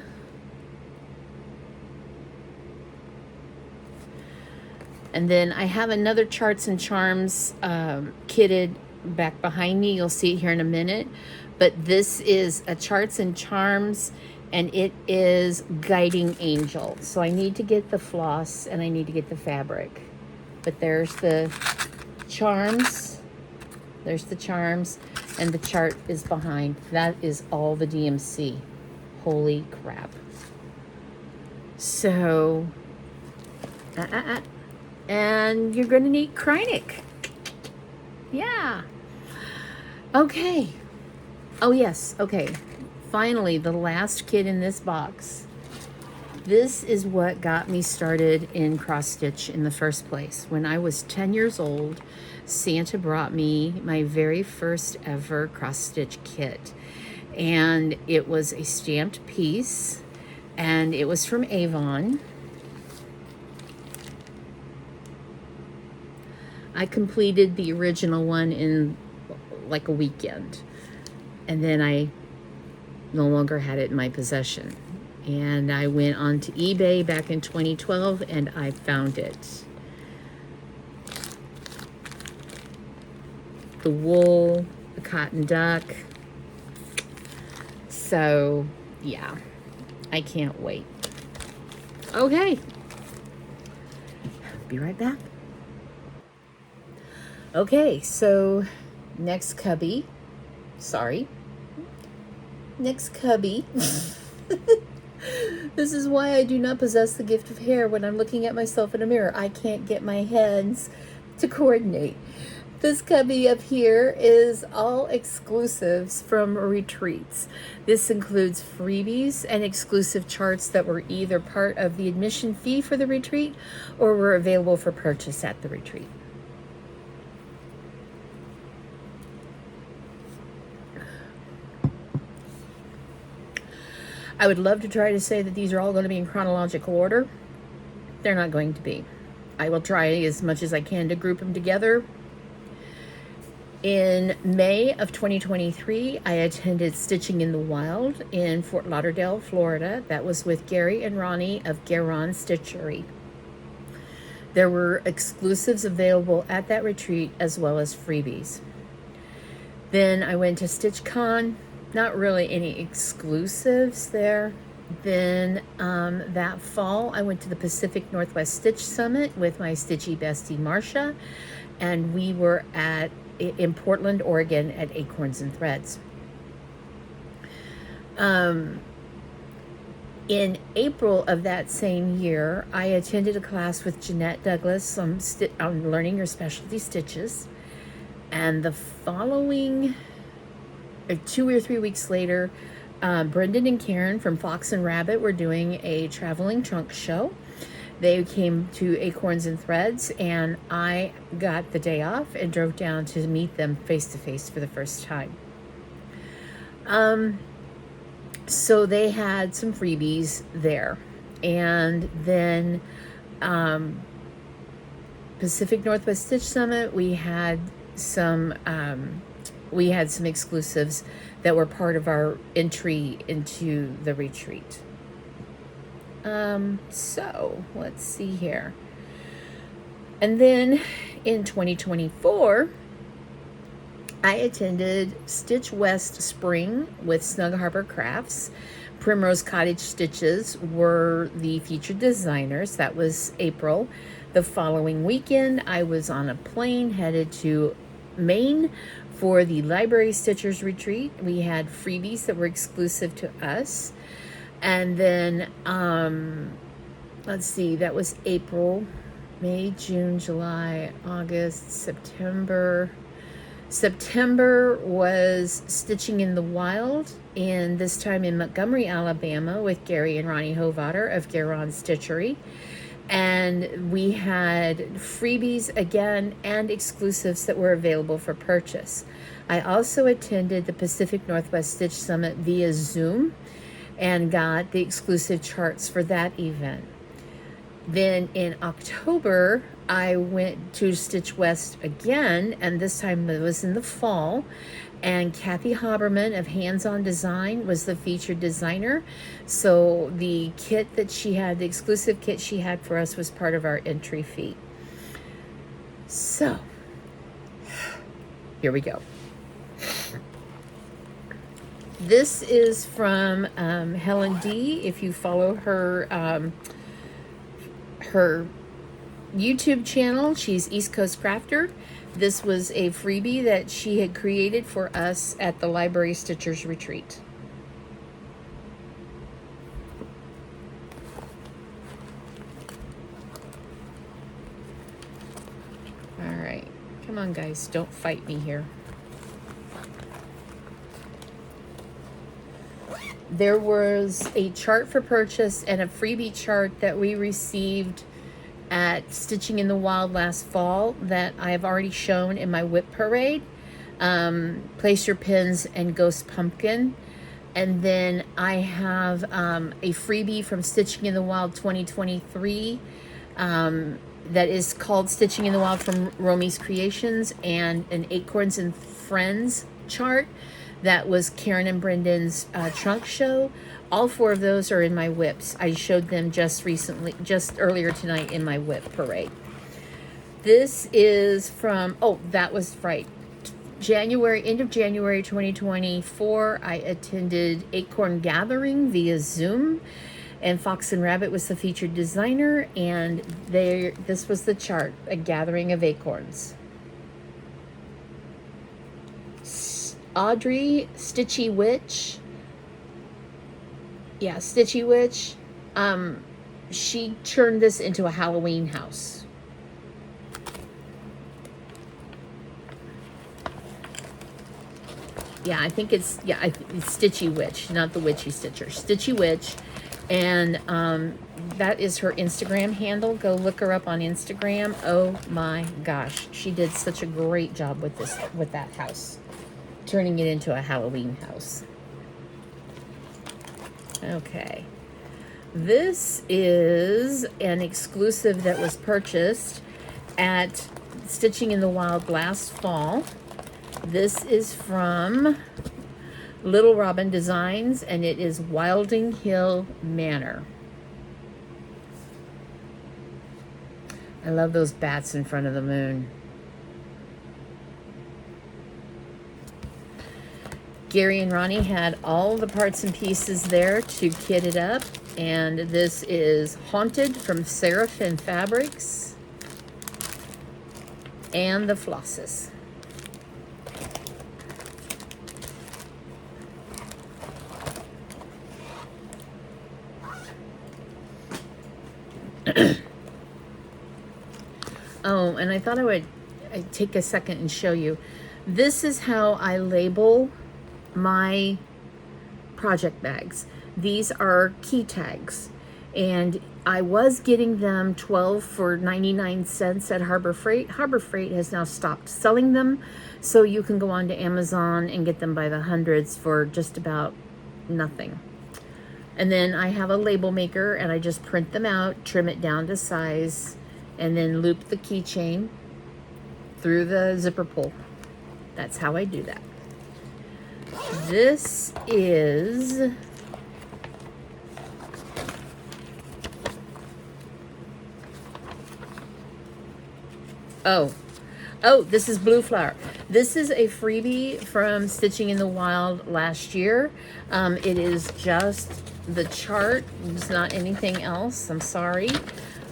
And then I have another Charts and Charms kitted back behind me. You'll see it here in a minute. But this is a Charts and Charms, and it is Guiding Angel. So I need to get the floss and I need to get the fabric. But there's the charms. There's the charms, and the chart is behind. That is all the DMC. Holy crap. So, and you're going to need Kreinik. Yeah. Okay. Oh, yes. Okay. Finally, the last kit in this box. This is what got me started in cross stitch in the first place. When I was 10 years old, Santa brought me my very first ever cross-stitch kit. And it was a stamped piece, and it was from Avon. I completed the original one in like a weekend, and then I no longer had it in my possession. And I went on to eBay back in 2012 and I found it. The wool, the cotton duck. So, yeah, I can't wait. Okay, be right back. Okay, so next cubby. This is why I do not possess the gift of hair when I'm looking at myself in a mirror. I can't get my hands to coordinate. This cubby up here is all exclusives from retreats. This includes freebies and exclusive charts that were either part of the admission fee for the retreat or were available for purchase at the retreat. I would love to try to say that these are all going to be in chronological order. They're not going to be. I will try as much as I can to group them together. In May of 2023, I attended Stitching in the Wild in Fort Lauderdale, Florida. That was with Gary and Ronnie of Garon Stitchery. There were exclusives available at that retreat as well as freebies. Then I went to StitchCon. Not really any exclusives there. Then that fall, I went to the Pacific Northwest Stitch Summit with my stitchy bestie, Marcia, and we were in Portland, Oregon at Acorns and Threads. In April of that same year, I attended a class with Jeanette Douglas on learning your specialty stitches, and the following 2 or 3 weeks later, Brendan and Karen from Fox and Rabbit were doing a traveling trunk show. They came to Acorns and Threads, and I got the day off and drove down to meet them face to face for the first time. So they had some freebies there. And then Pacific Northwest Stitch Summit, we had some exclusives that were part of our entry into the retreat. So let's see here. And then in 2024, I attended Stitch West Spring with Snug Harbor Crafts. Primrose Cottage Stitches were the featured designers. That was April. The following weekend, I was on a plane headed to Maine for the Library Stitchers Retreat. We had freebies that were exclusive to us. And then, let's see, that was April, May, June, July, August, September. September was Stitching in the Wild, and this time in Montgomery, Alabama, with Gary and Ronnie Hovater of Garon Stitchery. And we had freebies again and exclusives that were available for purchase. I also attended the Pacific Northwest Stitch Summit via Zoom and got the exclusive charts for that event. Then in October, I went to Stitch West again, and this time it was in the fall. And Kathy Haberman of Hands On Design was the featured designer. So the kit that she had, the exclusive kit she had for us, was part of our entry fee. So, here we go. This is from Helen D. If you follow her, her YouTube channel, she's East Coast Crafter. This was a freebie that she had created for us at the Library Stitchers Retreat. All right, come on guys, don't fight me here. There was a chart for purchase and a freebie chart that we received at Stitching in the Wild last fall that I have already shown in my whip parade. Place Your Pins and Ghost Pumpkin. And then I have a freebie from Stitching in the Wild 2023 that is called Stitching in the Wild from Romy's Creations, and an Acorns and Friends chart that was Karen and Brendan's trunk show. All 4 of those are in my whips. I showed them just earlier tonight in my whip parade. This is from, oh, that was right. End of January 2024, I attended Acorn Gathering via Zoom, and Fox and Rabbit was the featured designer, and this was the chart, A Gathering of Acorns. Audrey, Stitchy Witch. Yeah, Stitchy Witch. She turned this into a Halloween house. Yeah, I think it's Stitchy Witch, not the Witchy Stitcher. Stitchy Witch. And that is her Instagram handle. Go look her up on Instagram. Oh my gosh. She did such a great job with that house. Turning it into a Halloween house. Okay. This is an exclusive that was purchased at Stitching in the Wild last fall. This is from Little Robin Designs, and it is Wilding Hill Manor. I love those bats in front of the moon. Gary and Ronnie had all the parts and pieces there to kit it up, and this is Haunted from Seraphim Fabrics and the flosses. Oh, and I thought I'd take a second and show you. This is how I label my project bags. These are key tags, and I was getting them 12 for 99 cents at Harbor Freight. Harbor Freight has now stopped selling them, so you can go on to Amazon and get them by the hundreds for just about nothing. And then I have a label maker, and I just print them out, trim it down to size, and then loop the keychain through the zipper pull. That's how I do that. This is this is Blue Flower. This is a freebie from Stitching in the Wild last year. It is just the chart. It's not anything else. I'm sorry.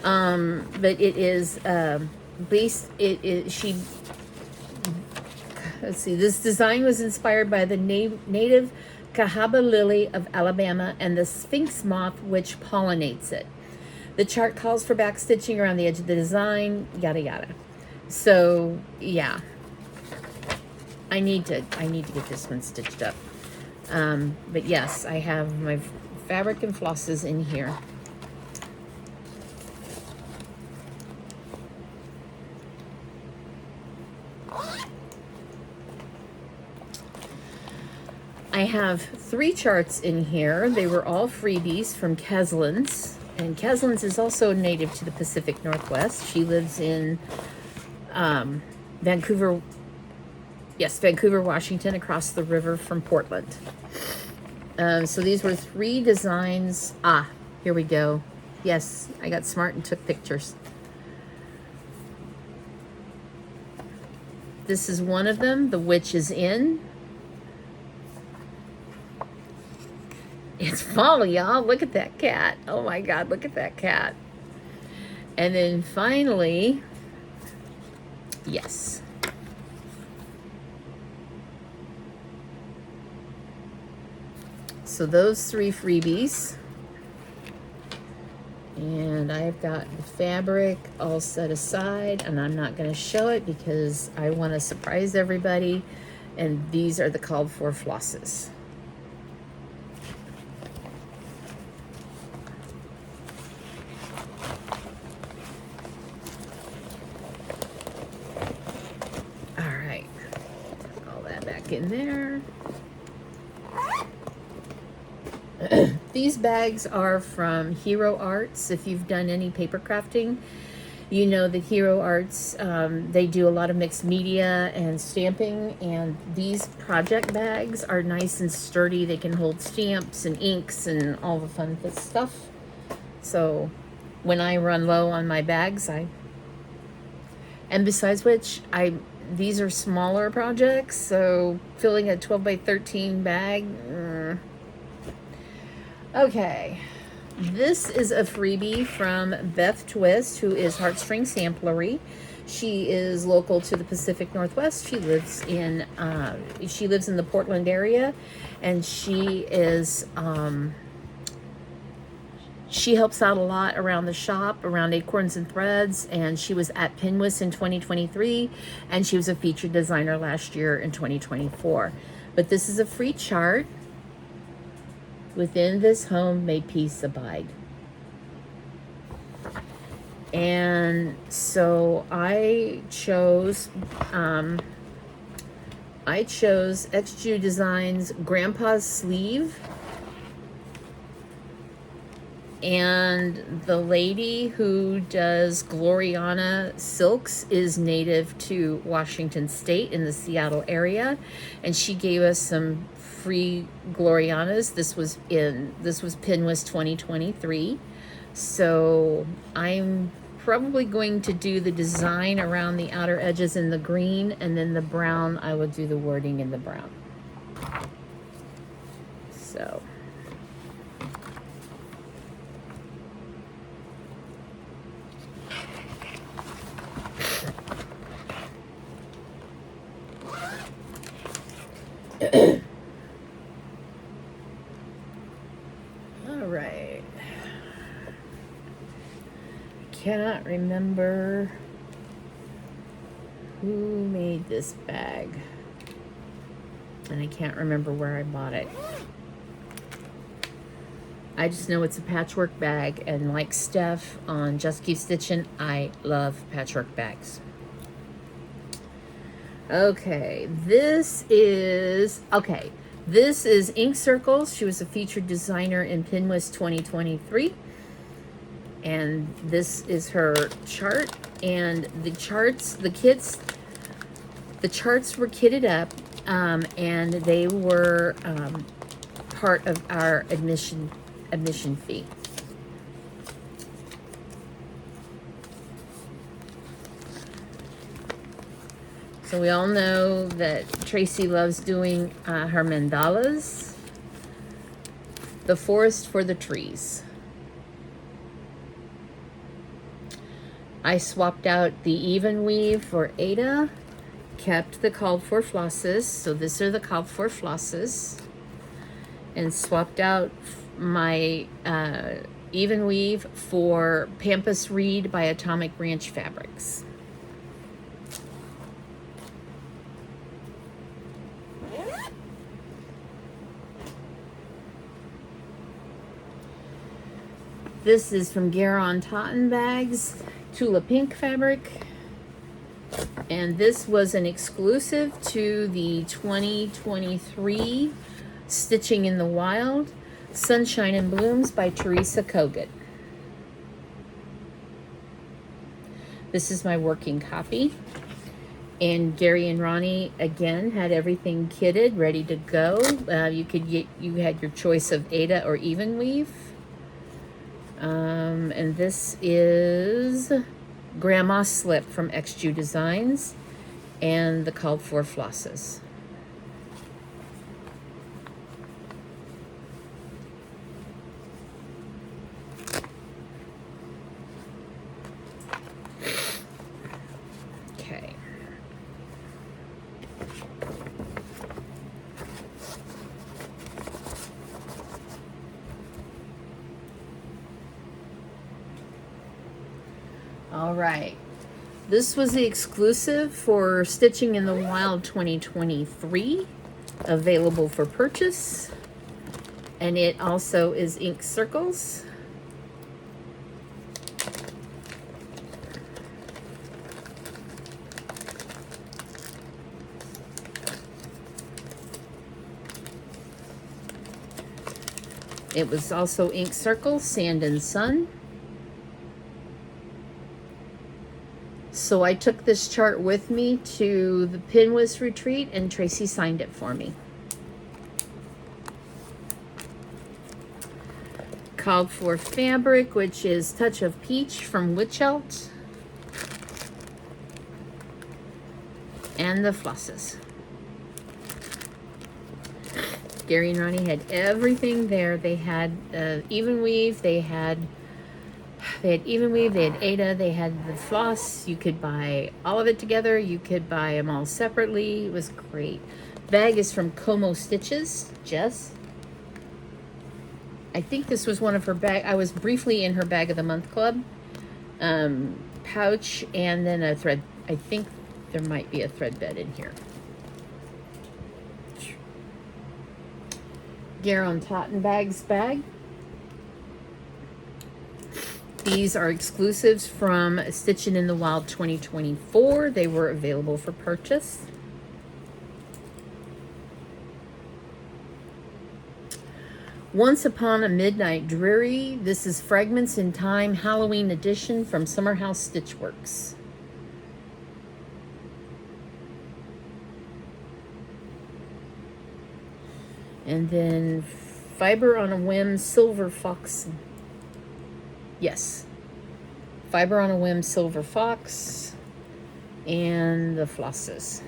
But it is let's see, this design was inspired by the native Cahaba lily of Alabama and the sphinx moth which pollinates it. The chart calls for back stitching around the edge of the design, yada yada. So yeah, I need to get this one stitched up. But yes, I have my fabric and flosses in here. I have 3 charts in here. They were all freebies from Keslin's. And Keslin's is also native to the Pacific Northwest. She lives in Vancouver, Washington, across the river from Portland. So these were 3 designs. Here we go. Yes, I got smart and took pictures. This is one of them. The Witch is in. It's fall, y'all. Look at that cat. Oh my God, look at that cat. And then finally, yes. So those 3 freebies. And I've got the fabric all set aside, and I'm not going to show it because I want to surprise everybody. And these are the called for flosses. back in there. These bags are from Hero Arts. If you've done any paper crafting, you know that Hero Arts, they do a lot of mixed media and stamping, and these project bags are nice and sturdy. They can hold stamps and inks and all the fun stuff. So when I run low on my bags, and besides which, these are smaller projects, so filling a 12 by 13 bag, okay. This is a freebie from Beth Twist, who is Heartstring Samplery. She is local to the Pacific Northwest. She lives in the Portland area, and she helps out a lot around the shop, around Acorns and Threads, and she was at Pinwist in 2023, and she was a featured designer last year in 2024. But this is a free chart. Within this home may peace abide. And so I chose XJU Designs Grandpa's Sleeve. And the lady who does Gloriana Silks is native to Washington State in the Seattle area, and she gave us some free Glorianas. This was Pinwist 2023. So I'm probably going to do the design around the outer edges in the green, and then the brown, I will do the wording in the brown. So all right. Cannot remember who made this bag, and I can't remember where I bought it. I just know it's a patchwork bag, and like Steph on Just Keep Stitching, I love patchwork bags. Okay, this is Ink Circles. She was a featured designer in Pinwist 2023. And this is her chart. And the charts were kitted up, and they were part of our admission fee. So we all know that Tracy loves doing her mandalas. The forest for the trees. I swapped out the even weave for Ada, kept the called for flosses, so these are the called for flosses, and swapped out my even weave for Pampas Reed by Atomic Ranch Fabrics. This is from Garon Totten Bags, Tula Pink fabric, and this was an exclusive to the 2023 Stitching in the Wild, Sunshine and Blooms by Teresa Kogut. This is my working copy, and Gary and Ronnie again had everything kitted, ready to go. You had your choice of Ada or even weave. And this is Grandma Slip from XJU Designs, and the called for flosses. Okay. All right, this was the exclusive for Stitching in the Wild 2023, available for purchase, and it also is Ink Circles. It was also ink circle, sand and sun. So I took this chart with me to the Pinwist retreat, and Tracy signed it for me. Called for fabric, which is Touch of Peach from Witchelt. And the flosses. Gary and Ronnie had everything there. They had even weave, they had even weave, they had Ada, they had the floss. You could buy all of it together, you could buy them all separately. It was great. Bag is from Como Stitches, Jess. I think this was one of her bag. I was briefly in her Bag of the Month club. Pouch and then a thread. I think there might be a thread bed in here. Garon Totten Bags bag. These are exclusives from Stitching in the Wild 2024. They were available for purchase. Once Upon a Midnight Dreary. This is Fragments in Time Halloween edition from Summerhouse Stitchworks. And then Fiber on a Whim Silver Fox. Yes. Fiber on a Whim Silver Fox. And the flosses.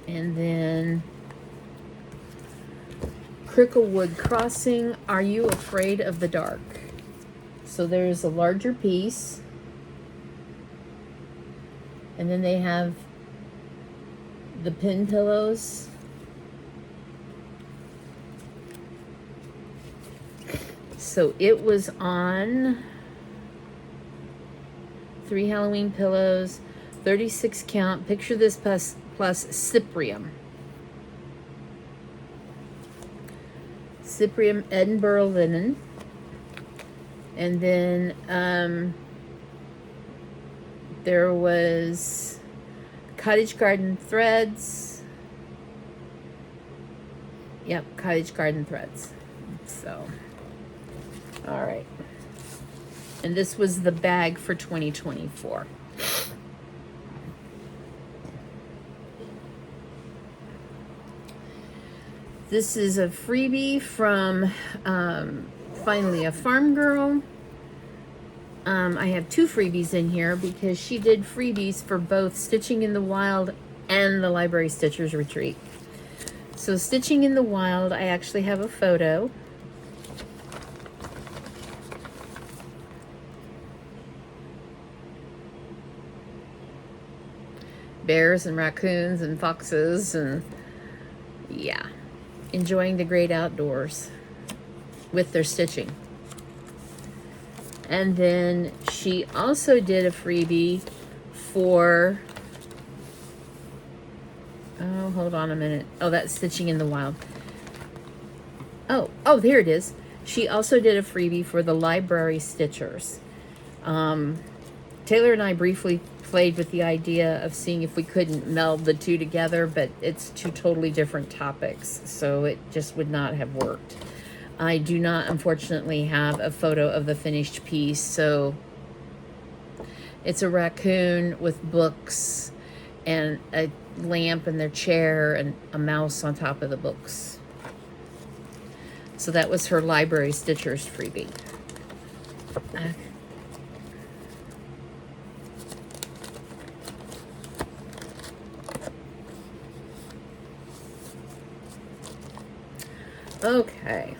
And then Cricklewood Crossing, Are You Afraid of the Dark? So there's a larger piece. And then they have the pin pillows. So it was on 3 Halloween pillows, 36 count. Picture this plus Cyprium. Cyprium Edinburgh linen. And then there was Cottage Garden threads. Yep, Cottage Garden threads. So, all right. And this was the bag for 2024. This is a freebie from Finally a Farm Girl. I have 2 freebies in here because she did freebies for both Stitching in the Wild and the Library Stitchers Retreat. So Stitching in the Wild, I actually have a photo. Bears and raccoons and foxes and yeah, enjoying the great outdoors with their stitching. And then she also did a freebie for, oh, hold on a minute. Oh, that's Stitching in the Wild. Oh, there it is. She also did a freebie for the Library Stitchers. Taylor and I briefly played with the idea of seeing if we couldn't meld the two together, but it's 2 totally different topics, so it just would not have worked. I do not, unfortunately, have a photo of the finished piece, so it's a raccoon with books and a lamp in their chair and a mouse on top of the books. So that was her Library Stitchers freebie. Okay.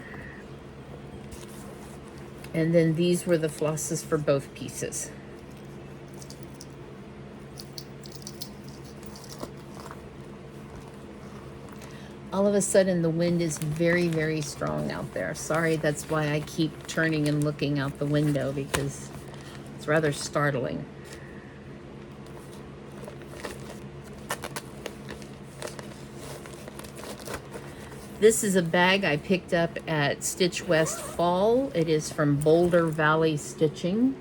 And then these were the flosses for both pieces. All of a sudden the wind is very, very strong out there. Sorry, that's why I keep turning and looking out the window, because it's rather startling. This is a bag I picked up at Stitch West Fall. It is from Boulder Valley Stitching.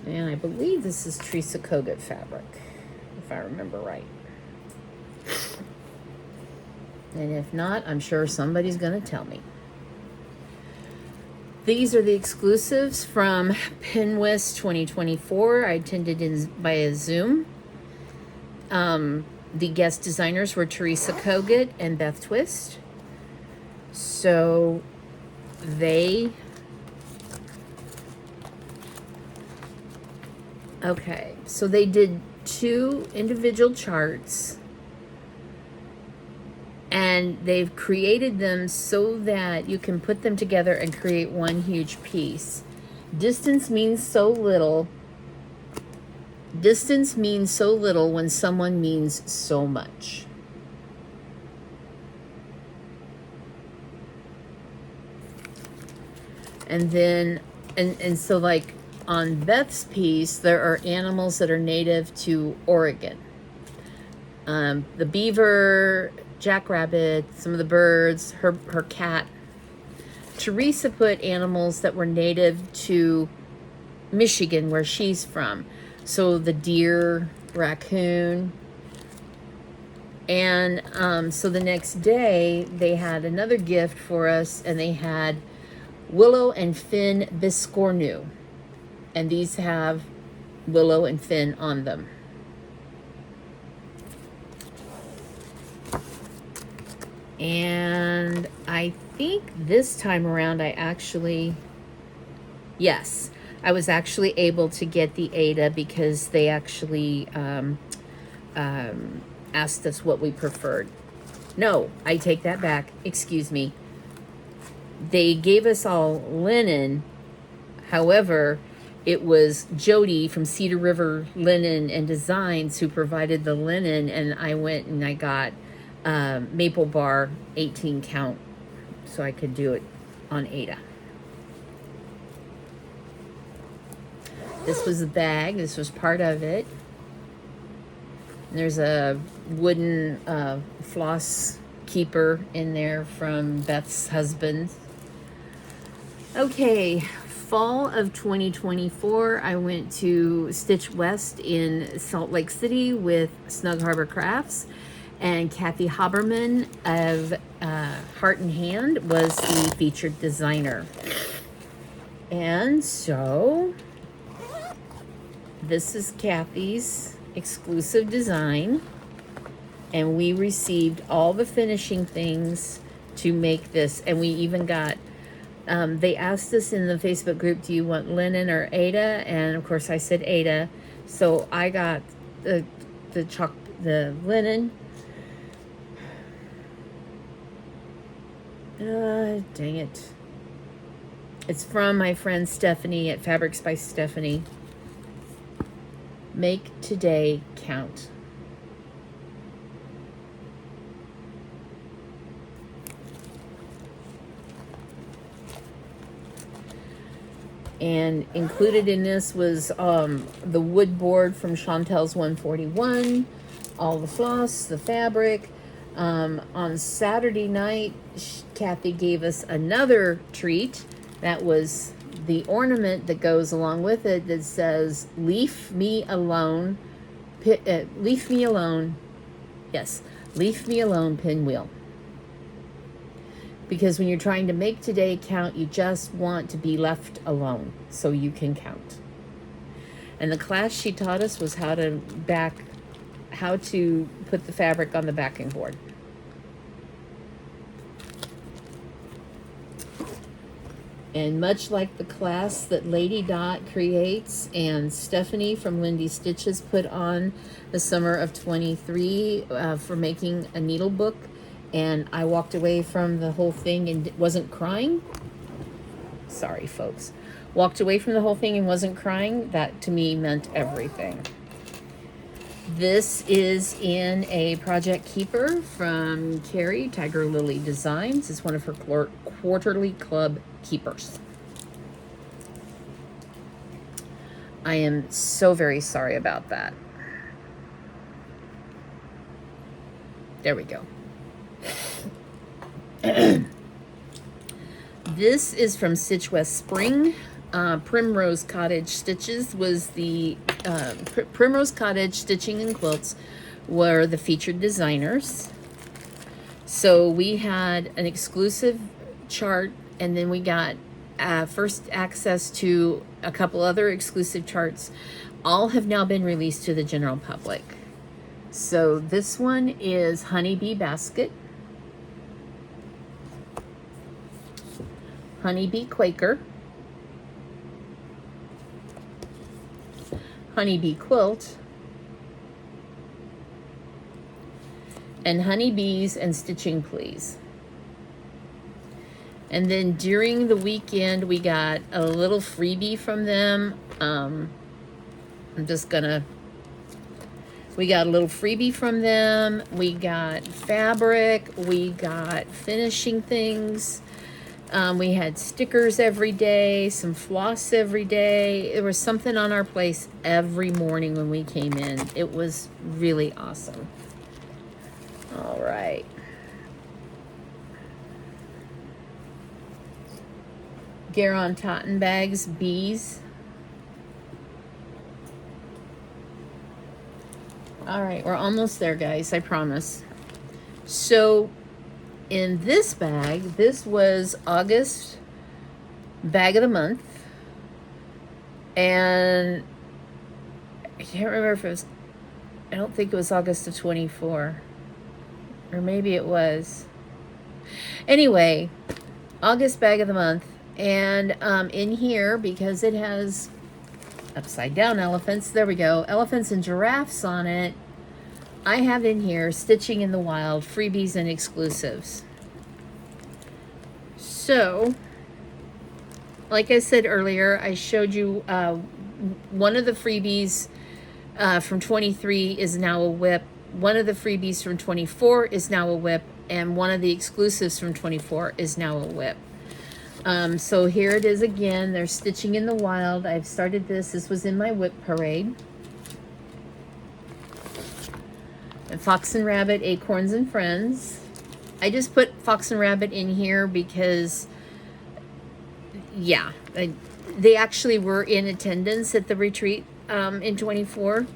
And I believe this is Teresa Kogut fabric, if I remember right. And if not, I'm sure somebody's going to tell me. These are the exclusives from Pinwest 2024. I attended via Zoom. The guest designers were Teresa Kogut and Beth Twist. So they... Okay, so they did 2 individual charts, and they've created them so that you can put them together and create one huge piece. Distance means so little. Distance means so little when someone means so much. And then, and so like on Beth's piece, there are animals that are native to Oregon. The beaver, jackrabbit, some of the birds, her cat. Teresa put animals that were native to Michigan, where she's from. So the deer, raccoon. And so the next day, they had another gift for us, and they had willow and Finn biscornu. And these have willow and Finn on them. And I think this time around I was actually able to get the Ada, because they actually asked us what we preferred. No, I take that back. Excuse me. They gave us all linen. However, it was Jody from Cedar River Linen and Designs who provided the linen, and I went and I got maple bar 18 count so I could do it on Ada. This was the bag. This was part of it. And there's a wooden floss keeper in there from Beth's husband. Okay, fall of 2024, I went to Stitch West in Salt Lake City with Snug Harbor Crafts, and Kathy Haberman of Heart and Hand was the featured designer. And so this is Kathy's exclusive design, and we received all the finishing things to make this. And we even got they asked us in the Facebook group, do you want linen or Ada? And of course I said Ada, so I got the linen. Dang it, it's from my friend Stephanie at Fabrics by Stephanie. Make today count. And included in this was the wood board from Chantel's 141, all the floss, the fabric. On Saturday night, Kathy gave us another treat. That was the ornament that goes along with it that says, leave me alone, leave me alone. Yes, leave me alone pinwheel. Because when you're trying to make today count, you just want to be left alone so you can count. And the class she taught us was how to put the fabric on the backing board. And much like the class that Lady Dot creates and Stephanie from Lindy Stitches put on the summer of 23 for making a needle book, and I walked away from the whole thing and wasn't crying. Sorry, folks. Walked away from the whole thing and wasn't crying. That to me meant everything. This is in a Project Keeper from Carrie, Tiger Lily Designs. It's one of her quarterly club keepers. I am so very sorry about that. There we go. This is from Stitch West Spring. Primrose Cottage Stitches was the Primrose Cottage Stitching and Quilts were the featured designers. So we had an exclusive chart, and then we got first access to a couple other exclusive charts. All have now been released to the general public. So this one is Honeybee Basket, Honeybee Quaker, Honeybee Quilt, and Honeybees and Stitching Please. And then during the weekend, we got a little freebie from them. We got a little freebie from them. We got fabric. We got finishing things. We had stickers every day, some floss every day. There was something on our place every morning when we came in. It was really awesome. All right. Garon Totten Bags, Bees. All right, we're almost there, guys, I promise. So in this bag, this was August bag of the month. And I can't remember if it was, I don't think it was August of 24. Or maybe it was. Anyway, August bag of the month. And in here, because it has upside down elephants, there we go, elephants and giraffes on it, I have in here Stitching in the Wild, freebies and exclusives. So, like I said earlier, I showed you one of the freebies from 23 is now a whip. One of the freebies from 24 is now a whip. And one of the exclusives from 24 is now a whip. So here it is again. There's Stitching in the Wild. I've started this. This was in my whip parade. And Fox and Rabbit, Acorns and Friends. I just put Fox and Rabbit in here because, yeah, they actually were in attendance at the retreat in 24.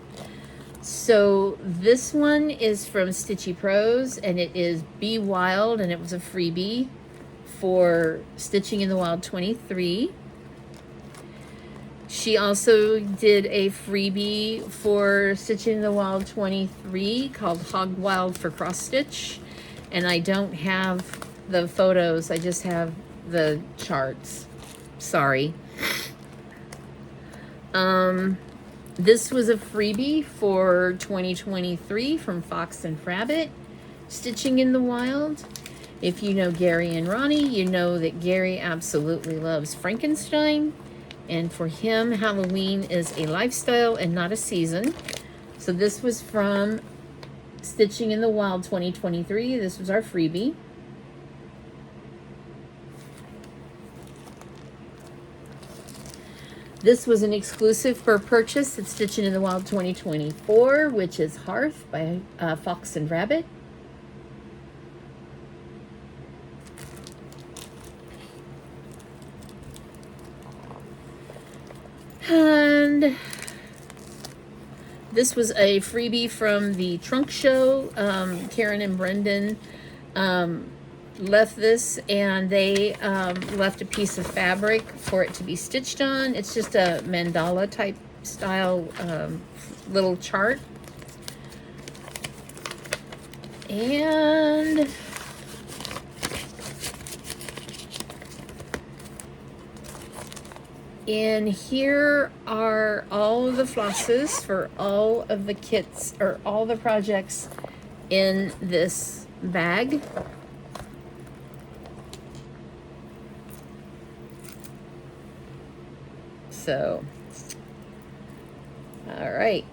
So this one is from Stitchy Pros, and it is Be Wild, and it was a freebie for Stitching in the Wild 23. She also did a freebie for Stitching in the Wild 23 called Hog Wild for Cross Stitch. And I don't have the photos, I just have the charts. Sorry. This was a freebie for 2023 from Fox and Rabbit, Stitching in the Wild. If you know Gary and Ronnie, you know that Gary absolutely loves Frankenstein. And for him, Halloween is a lifestyle and not a season. So this was from Stitching in the Wild 2023. This was our freebie. This was an exclusive for purchase at Stitching in the Wild 2024, which is Hearth by Fox and Rabbit. And this was a freebie from the trunk show. Karen and Brendan left this, and they left a piece of fabric for it to be stitched on. It's just a mandala type style little chart. And in here are all of the flosses for all of the kits, or all the projects in this bag. So, all right.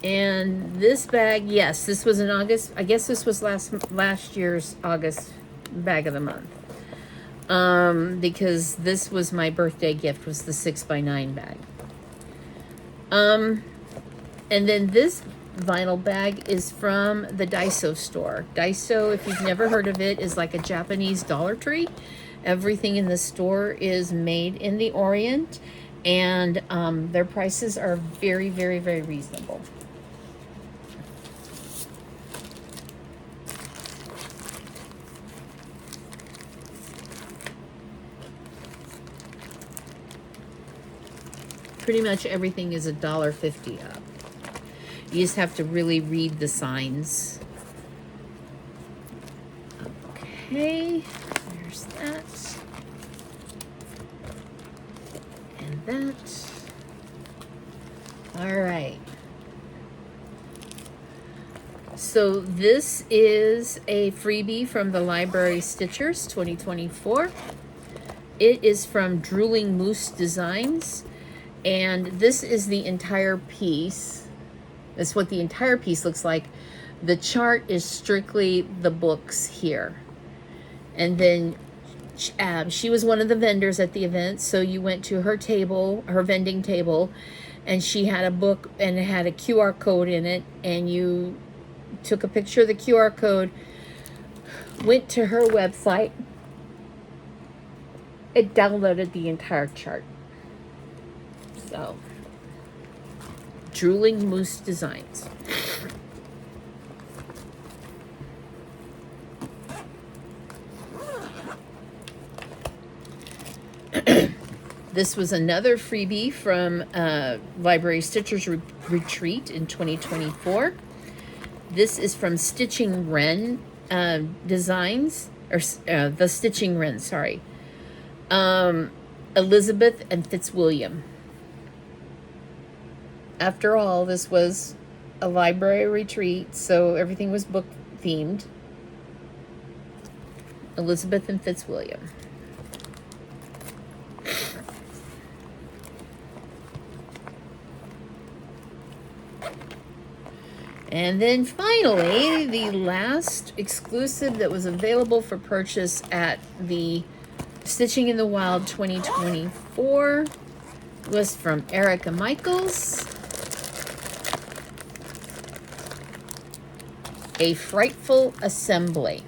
And this bag, yes, this was in August. I guess this was last year's August bag of the month. Because this was my birthday gift, was the 6x9 bag. And then this vinyl bag is from the Daiso store. Daiso, if you've never heard of it, is like a Japanese Dollar Tree. Everything in the store is made in the Orient, and their prices are very, very, very reasonable. Pretty much everything is $1.50 up. You just have to really read the signs. Okay, there's that. And that. All right. So this is a freebie from the Library Stitchers 2024. It is from Drooling Moose Designs. And this is the entire piece. That's what the entire piece looks like. The chart is strictly the books here. And then she was one of the vendors at the event. So you went to her table, her vending table, and she had a book and it had a QR code in it. And you took a picture of the QR code, went to her website. It downloaded the entire chart. So, Drooling Moose Designs. This was another freebie from Library Stitchers Retreat in 2024. This is from Stitching Wren Designs, or the Stitching Wren, sorry. Elizabeth and Fitzwilliam. After all, this was a library retreat, so everything was book themed. Elizabeth and Fitzwilliam. And then finally, the last exclusive that was available for purchase at the Stitching in the Wild 2024 was from Erica Michaels. A Frightful Assembly.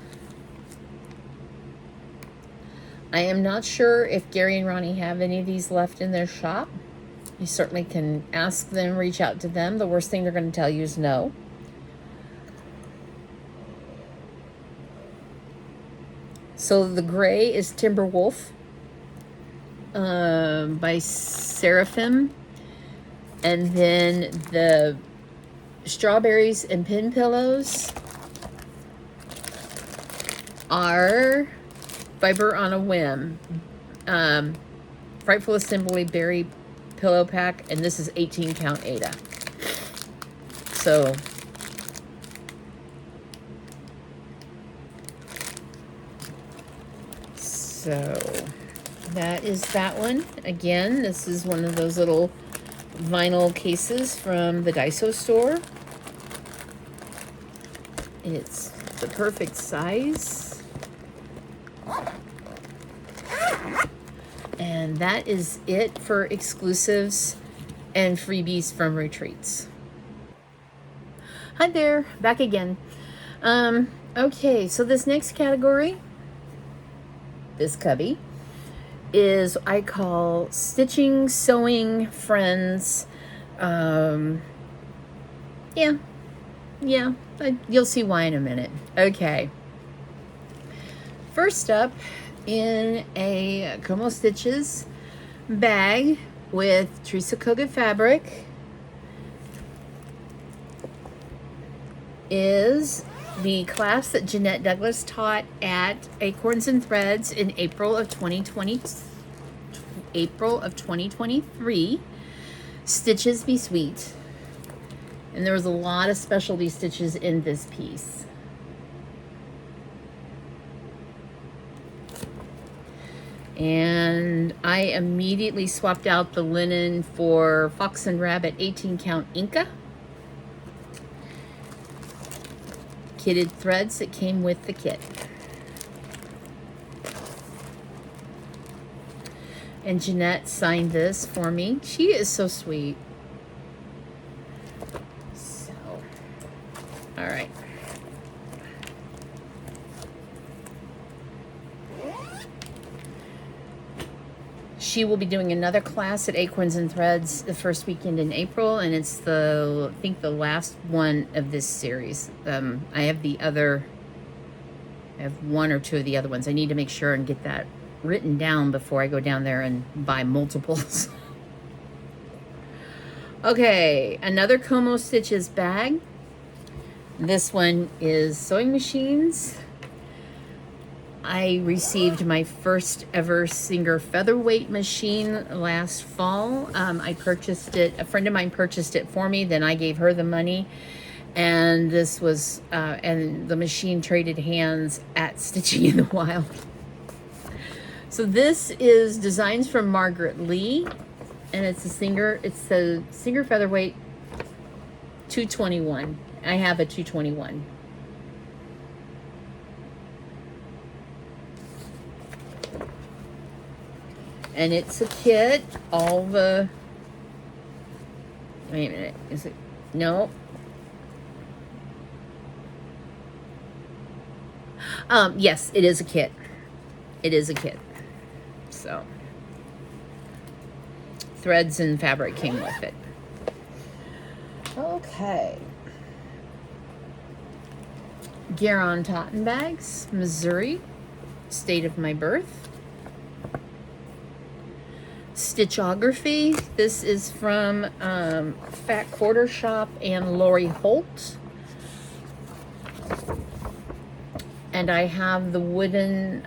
I am not sure if Gary and Ronnie have any of these left in their shop. You certainly can ask them, reach out to them. The worst thing they're going to tell you is no. So the gray is Timberwolf by Seraphim. And then the strawberries and pin pillows are Fiber on a Whim. Frightful Assembly Berry Pillow Pack, and this is 18 count Ada. So that is that one. Again, this is one of those little vinyl cases from the Daiso store. It's the perfect size. And that is it for exclusives and freebies from retreats. Hi there, back again. Okay, so this next category, this cubby, is I call Stitching, Sewing, Friends. You'll see why in a minute. Okay. First up, in a Como Stitches bag with Teresa Koga fabric is the class that Jeanette Douglas taught at Acorns and Threads in April of 2023. Stitches Be Sweet. And there was a lot of specialty stitches in this piece. And I immediately swapped out the linen for Fox and Rabbit 18 count Inca. Kitted threads that came with the kit. And Jeanette signed this for me. She is so sweet. So, all right. she will be doing another class at Acorns and Threads the first weekend in April, and it's I think the last one of this series. I have one or two of the other ones. I need to make sure and get that written down before I go down there and buy multiples. Okay, another Como Stitches bag. This one is sewing machines. I received my first ever Singer featherweight machine last fall. I purchased it, a friend of mine purchased it for me, then I gave her the money. And this was, and the machine traded hands at Stitching in the Wild. So this is designs from Margaret Lee, and it's the Singer featherweight 221. I have a 221. And it's a kit. All the, wait a minute, is it, no. Yes, it is a kit. It is a kit. So, threads and fabric came with it. Okay. Garon Totten Bags, Missouri, state of my birth. Stitchography. This is from Fat Quarter Shop and Lori Holt. And I have the wooden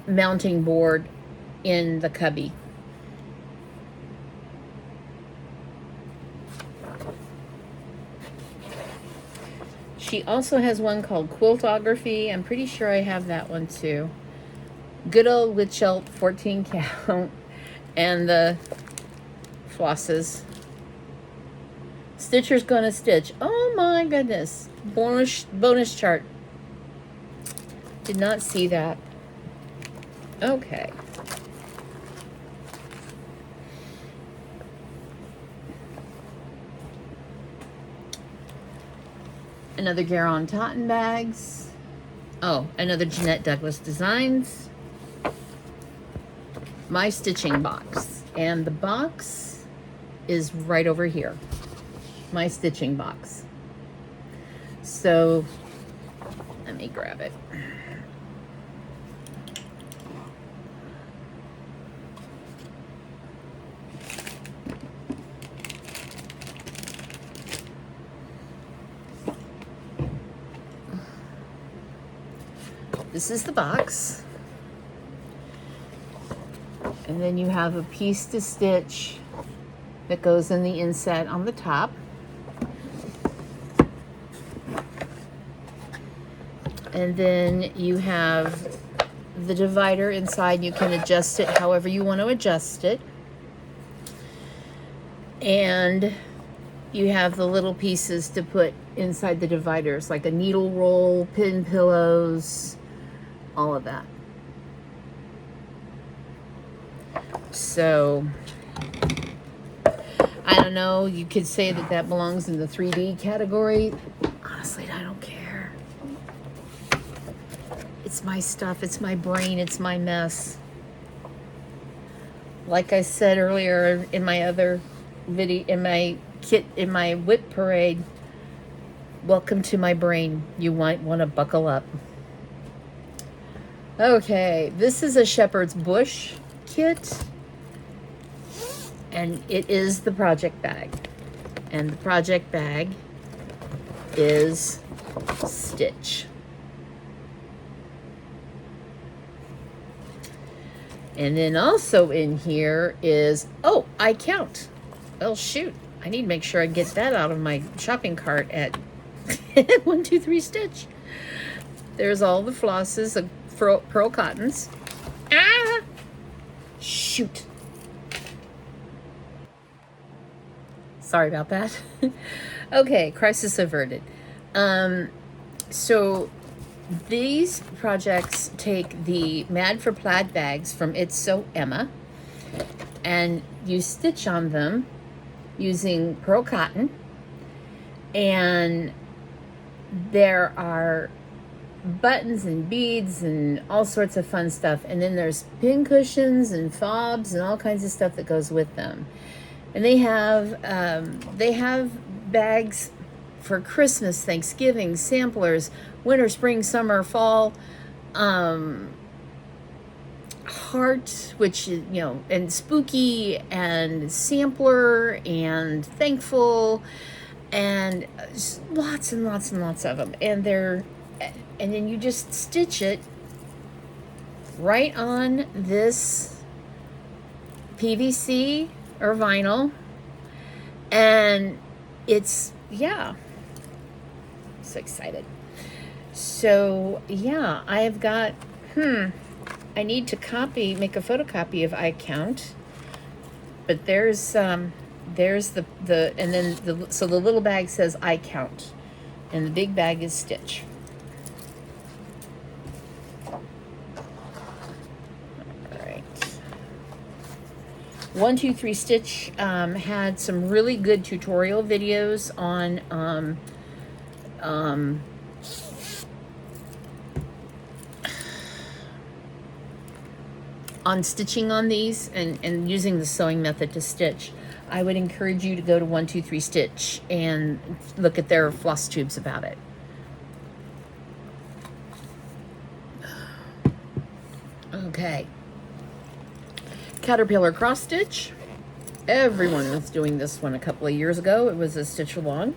mounting board in the cubby. She also has one called Quiltography. I'm pretty sure I have that one too. Good old Witchelt 14 count. And the flosses. Stitcher's Gonna Stitch. Oh my goodness. Bonus chart. Did not see that. Okay. Another Garon Totten Bags. Oh, another Jeanette Douglas Designs. My stitching box, and the box is right over here. My stitching box. So let me grab it. This is the box. And then you have a piece to stitch that goes in the inset on the top. And then you have the divider inside. You can adjust it however you want to adjust it. And you have the little pieces to put inside the dividers, like a needle roll, pin pillows, all of that. So, I don't know, you could say that that belongs in the 3D category. Honestly, I don't care. It's my stuff, it's my brain, it's my mess. Like I said earlier in my other video, in my whip parade, welcome to my brain. You might want to buckle up. Okay, this is a Shepherd's Bush kit. And it is the project bag. And the project bag is Stitch. And then also in here is, oh, I count. Well, shoot. I need to make sure I get that out of my shopping cart at 1, 2, 3 Stitch. There's all the flosses, pearl cottons. Ah! Shoot. Sorry about that. Okay, crisis averted. So these projects take the Mad for Plaid bags from It's So Emma, and you stitch on them using pearl cotton, and there are buttons and beads and all sorts of fun stuff. And then there's pin cushions and fobs and all kinds of stuff that goes with them. And they have bags for Christmas, Thanksgiving, samplers, winter, spring, summer, fall, heart, which, you know, and spooky, and sampler, and thankful, and lots and lots and lots of them. And then you just stitch it right on this PVC or vinyl, and it's, yeah, so excited. So yeah, I've got I need to make a photocopy of I count, but there's the and then so the little bag says I count, and the big bag is stitch. All right. 1-2-3 Stitch had some really good tutorial videos on stitching on these and using the sewing method to stitch. I would encourage you to go to 1-2-3 Stitch and look at their Flosstubes about it. Okay. Caterpillar cross stitch. Everyone was doing this one a couple of years ago. It was a stitch along.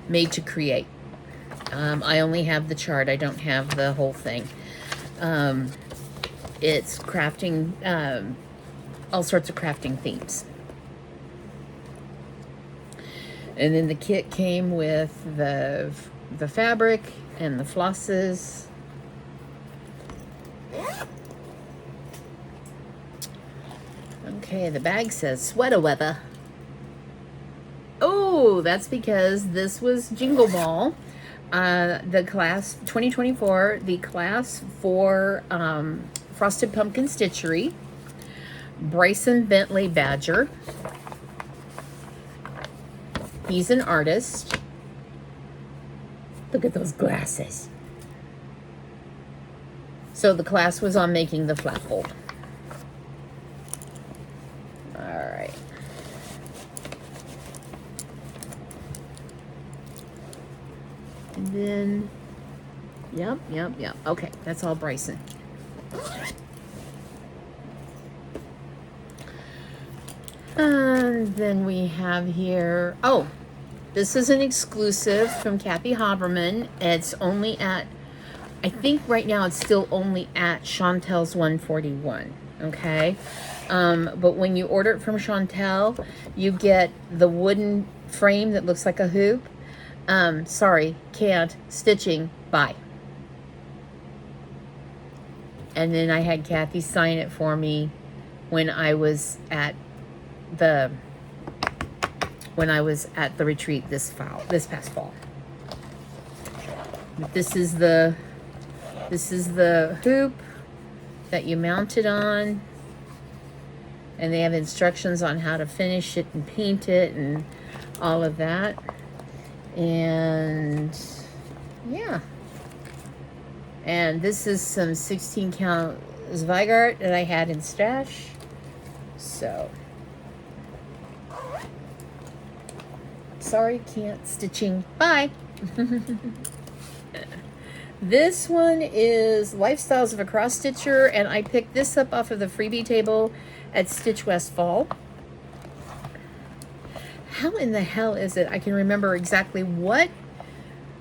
Made to create. I only have the chart. I don't have the whole thing. It's crafting, all sorts of crafting themes. And then the kit came with the fabric and the flosses. Okay, the bag says sweater weather. Oh, that's because this was Jingle Ball. The class 2024, the class for Frosted Pumpkin Stitchery, Bryson Bentley Badger. He's an artist. Look at those glasses. So the class was on making the flat fold. All right. And then, yep. Okay, that's all Bryson. And then we have here, oh, this is an exclusive from Kathy Haberman. It's only at, I think right now it's still only at Chantel's 141, okay? But when you order it from Chantel, you get the wooden frame that looks like a hoop. Sorry, can't, stitching, bye. And then I had Kathy sign it for me when I was at the retreat this past fall. But this is the hoop that you mount it on, and they have instructions on how to finish it and paint it and all of that. And yeah, and this is some 16 count Zweigart that I had in stash. So sorry, can't, stitching, bye. This one is Lifestyles of a Cross Stitcher, and I picked this up off of the freebie table at Stitch Westfall. How in the hell is it I can remember exactly what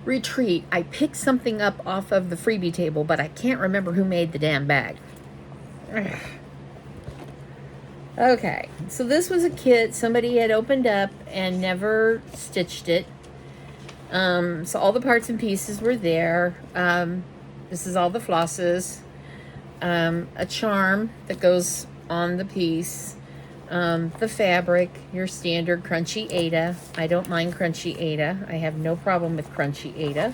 retreat I picked something up off of the freebie table, but I can't remember who made the damn bag. Ugh. Okay, so this was a kit somebody had opened up and never stitched it. So all the parts and pieces were there. This is all the flosses. A charm that goes on the piece. The fabric, your standard crunchy Aida. I don't mind crunchy Aida. I have no problem with crunchy Aida.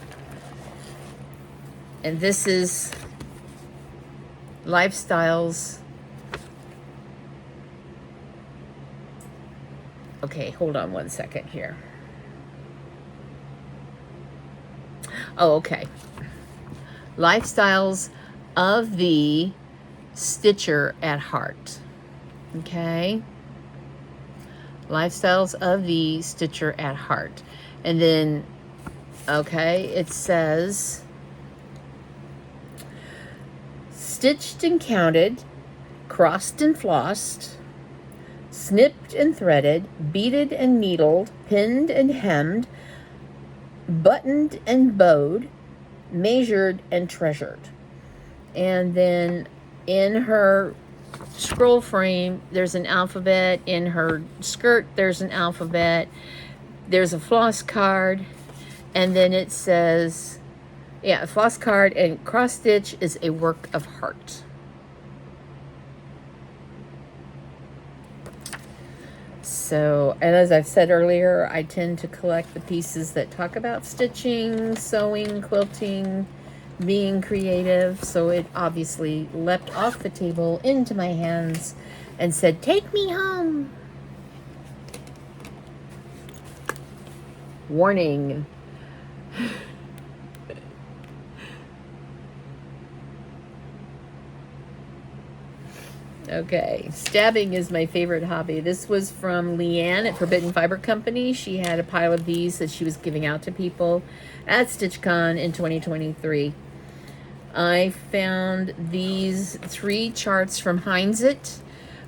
And this is Lifestyles Okay, hold on one second here. Oh, okay. Lifestyles of the Stitcher at Heart. Okay. Lifestyles of the Stitcher at Heart. And then, okay, it says, stitched and counted, crossed and flossed, snipped and threaded, beaded and needled, pinned and hemmed, buttoned and bowed, measured and treasured. And then in her scroll frame, there's an alphabet. In her skirt, there's an alphabet. There's a floss card. And then it says, yeah, a floss card, and cross stitch is a work of heart. So, and as I've said earlier, I tend to collect the pieces that talk about stitching, sewing, quilting, being creative. So it obviously leapt off the table into my hands and said, "Take me home." Warning. Okay, stabbing is my favorite hobby. This was from Leanne at Forbidden Fiber Company. She had a pile of these that she was giving out to people at StitchCon in 2023. I found these 3 charts from Heinzit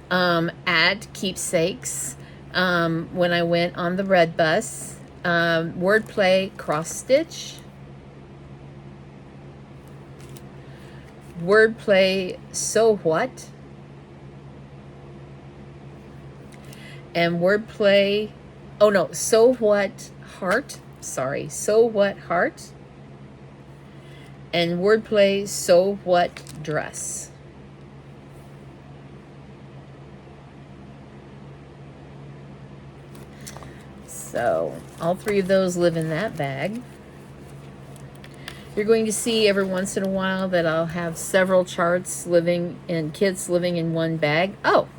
at Keepsakes when I went on the Red Bus. Wordplay cross stitch. Wordplay so what? And wordplay, oh no, so what heart, sorry, so what heart, and wordplay, so what dress. So all 3 of those live in that bag. You're going to see every once in a while that I'll have several charts living and kits living in one bag. Oh,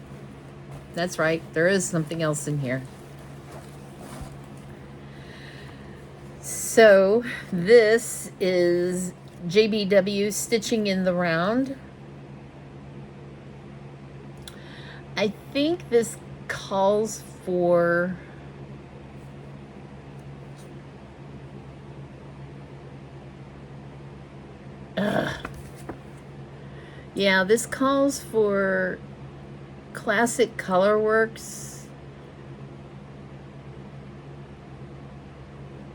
that's right, there is something else in here. So this is JBW Stitching in the Round. I think this calls for yeah, this calls for Classic Colorworks,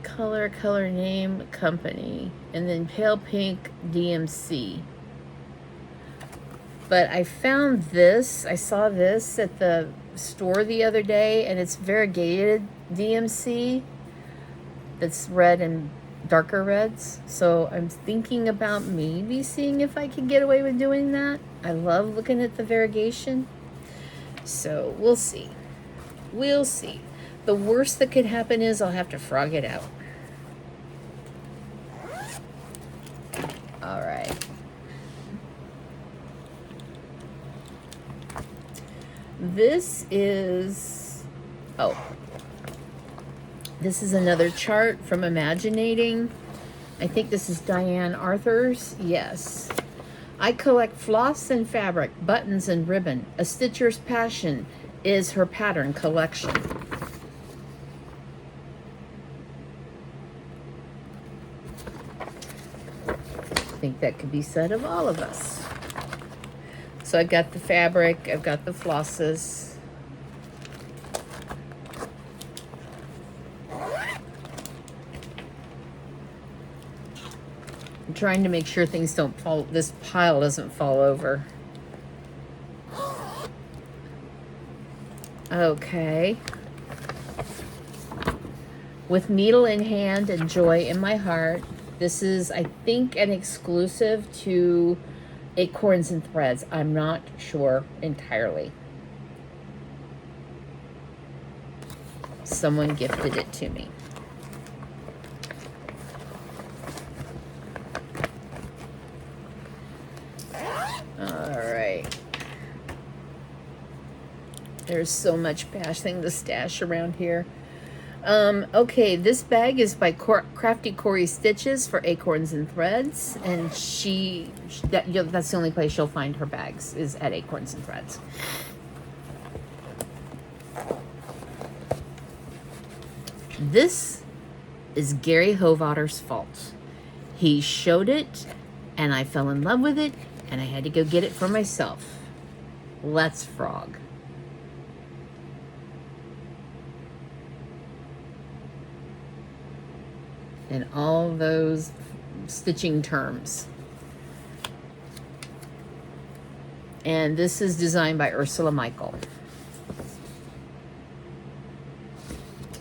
color name company, and then Pale Pink DMC. But I found this, I saw this at the store the other day, and it's variegated DMC that's red and darker reds. So I'm thinking about maybe seeing if I can get away with doing that. I love looking at the variegation. So we'll see. We'll see. The worst that could happen is I'll have to frog it out. All right. This is, this is another chart from Imaginating. I think this is Diane Arthur's. Yes. I collect floss and fabric, buttons and ribbon. A stitcher's passion is her pattern collection. I think that could be said of all of us. So I've got the fabric, I've got the flosses. I'm trying to make sure things don't fall, this pile doesn't fall over. Okay. With needle in hand and joy in my heart. This is, I think, an exclusive to Acorns and Threads. I'm not sure entirely. Someone gifted it to me. There's so much bashing the stash around here. Okay, this bag is by Crafty Corey Stitches for Acorns and Threads, and that's the only place you'll find her bags is at Acorns and Threads. This is Gary Hovotter's fault. He showed it, and I fell in love with it, and I had to go get it for myself. Let's Frog. And all those stitching terms. And this is designed by Ursula Michael.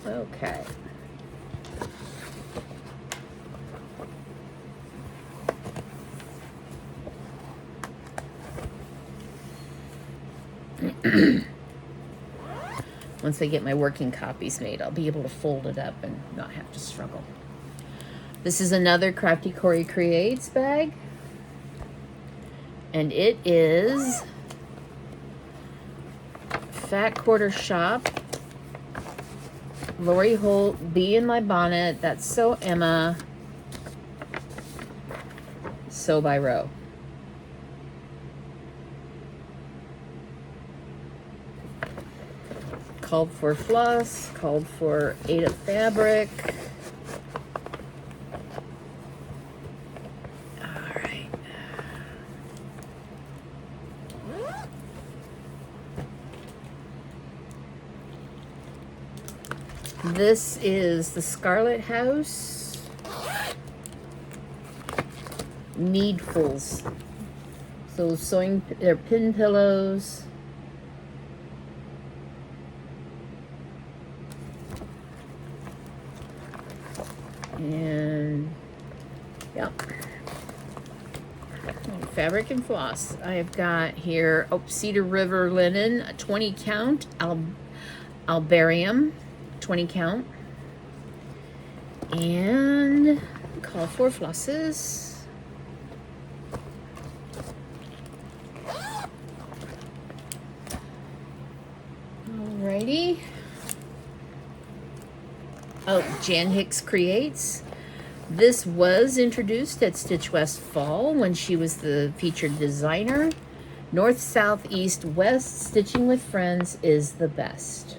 Okay. Once I get my working copies made, I'll be able to fold it up and not have to struggle. This is another Crafty Corey Creates bag. And it is Fat Quarter Shop. Lori Holt, Bee in My Bonnet. That's So Emma. Sew by Row. Called for floss, called for 8 of fabric. All right. This is the Scarlet House Needfuls. So sewing, they're pin pillows. And yep, fabric and floss. I've got here Cedar River linen, a 20 count, Albarium, 20 count, and call for flosses. Alrighty. Oh, Jan Hicks Creates. This was introduced at Stitch West Fall when she was the featured designer. North, South, East, West, stitching with friends is the best.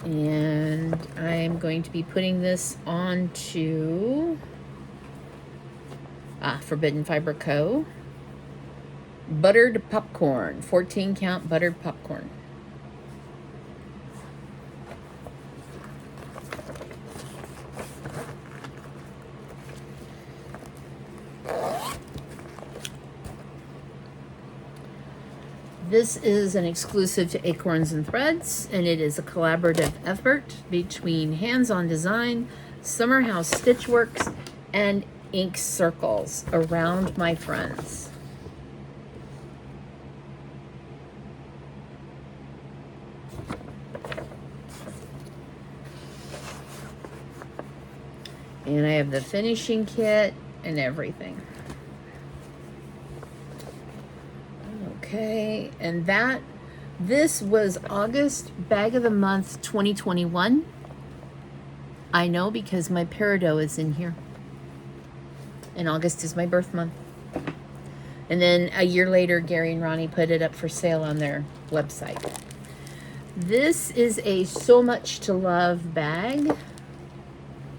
And I'm going to be putting this onto Forbidden Fiber Co. Buttered popcorn, 14 count buttered popcorn. This is an exclusive to Acorns and Threads, and it is a collaborative effort between Hands-On Design, Summer House Stitchworks, and Ink Circles Around My Friends. And I have the finishing kit and everything. Okay, and this was August Bag of the Month 2021. I know because my peridot is in here. And August is my birth month. And then a year later, Gary and Ronnie put it up for sale on their website. This is a So Much to Love bag.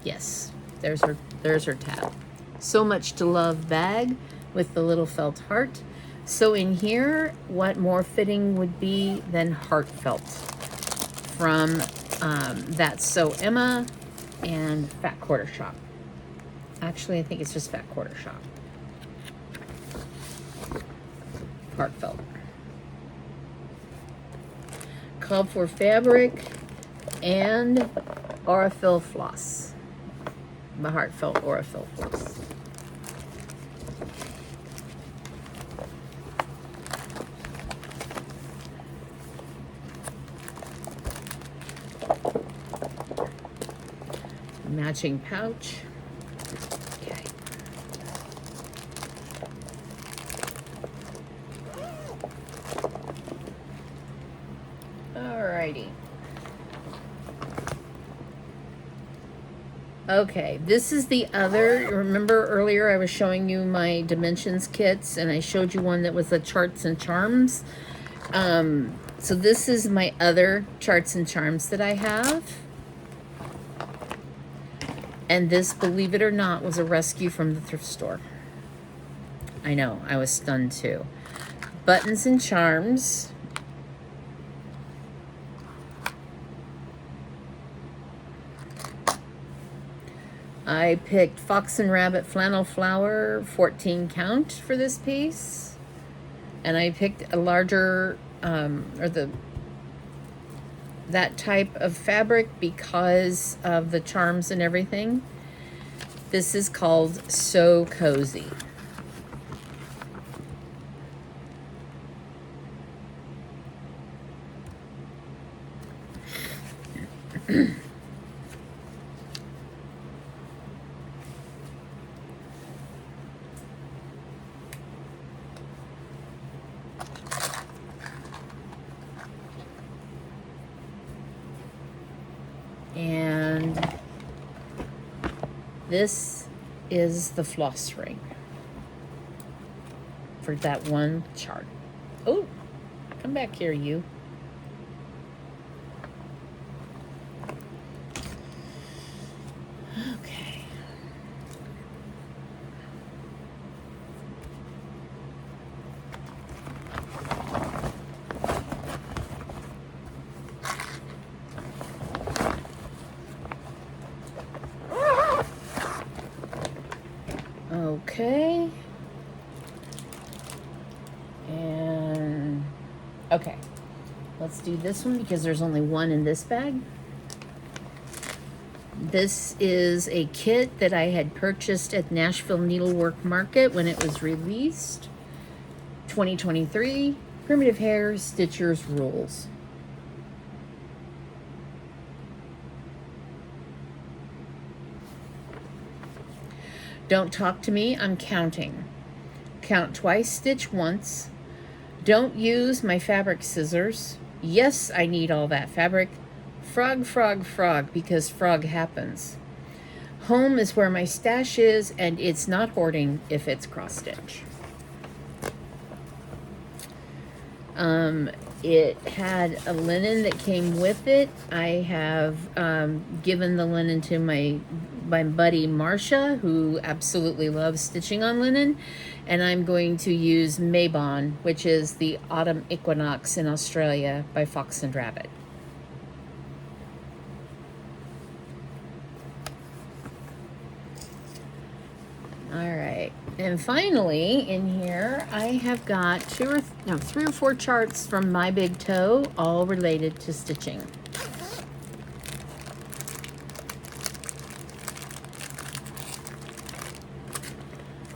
Yes. There's her tab. So Much to Love bag with the little felt heart. So in here, what more fitting would be than heartfelt from That's So Emma and Fat Quarter Shop. Actually, I think it's just Fat Quarter Shop. Heartfelt. Called for fabric and Aurifil floss. The heartfelt Aurifil floss. Matching pouch. Okay. Alrighty. Okay, this is the other. Remember earlier I was showing you my dimensions kits, and I showed you one that was the charts and charms. So this is my other charts and charms that I have. And this, believe it or not, was a rescue from the thrift store. I know, I was stunned too. Buttons and charms. I picked Fox and Rabbit Flannel Flower 14 count for this piece. And I picked a larger, that type of fabric because of the charms and everything. This is called So Cozy. And this is the floss ring for that one chart. Oh, come back here, you. Okay. Okay. And okay, let's do this one because there's only one in this bag. This is a kit that I had purchased at Nashville Needlework Market when it was released. 2023, Primitive Hair Stitchers Rules. Don't talk to me, I'm counting. Count twice, stitch once. Don't use my fabric scissors. Yes, I need all that fabric. Frog, frog, frog, because frog happens. Home is where my stash is, and it's not hoarding if it's cross stitch. It had a linen that came with it. I have given the linen to my buddy Marcia, who absolutely loves stitching on linen, and I'm going to use Mabon, which is the Autumn Equinox in Australia by Fox and Rabbit. All right, and finally in here I have got 3 or 4 charts from My Big Toe, all related to stitching.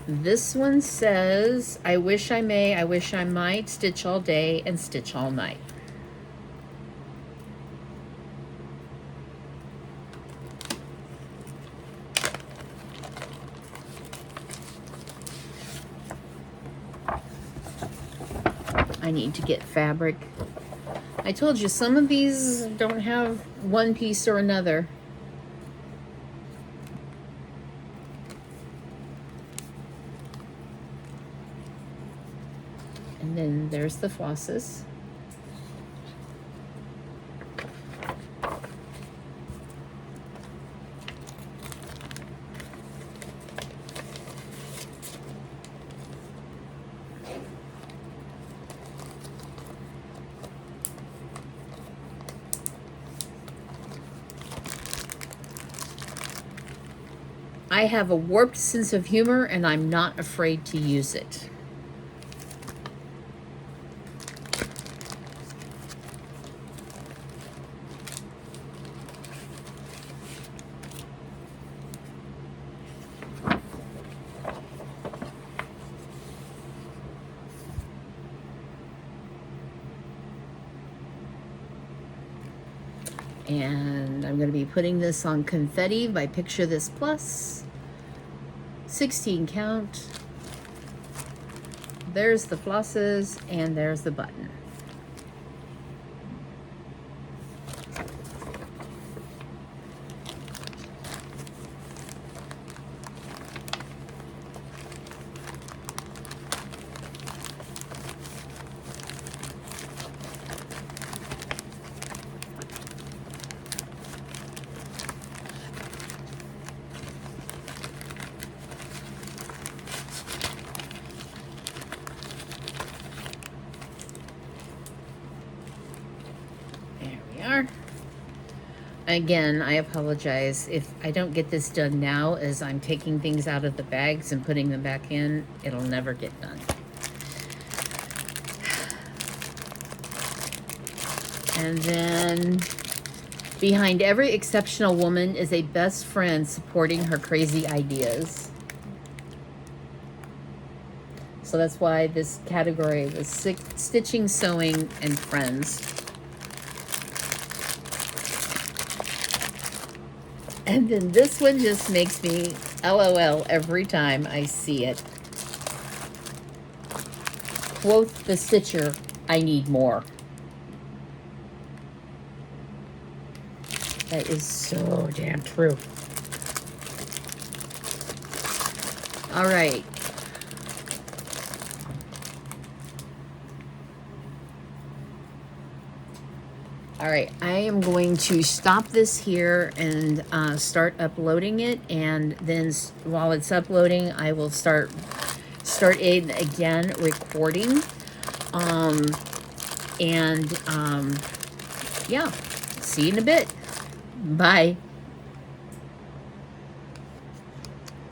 This one says, I wish I may, I wish I might, stitch all day and stitch all night. I need to get fabric. I told you some of these don't have one piece or another. And then there's the flosses. I have a warped sense of humor, and I'm not afraid to use it. And I'm going to be putting this on Confetti by Picture This Plus. 16 count. There's the flosses, and there's the button. Again, I apologize if I don't get this done now, as I'm taking things out of the bags and putting them back in. It'll never get done. And then behind every exceptional woman is a best friend supporting her crazy ideas. So that's why this category was stitching, sewing, and friends. And then this one just makes me LOL every time I see it. Quote the stitcher, I need more. That is so damn true. All right. All right, I am going to stop this here and start uploading it, and then while it's uploading, I will start it again recording. Yeah, see you in a bit. Bye.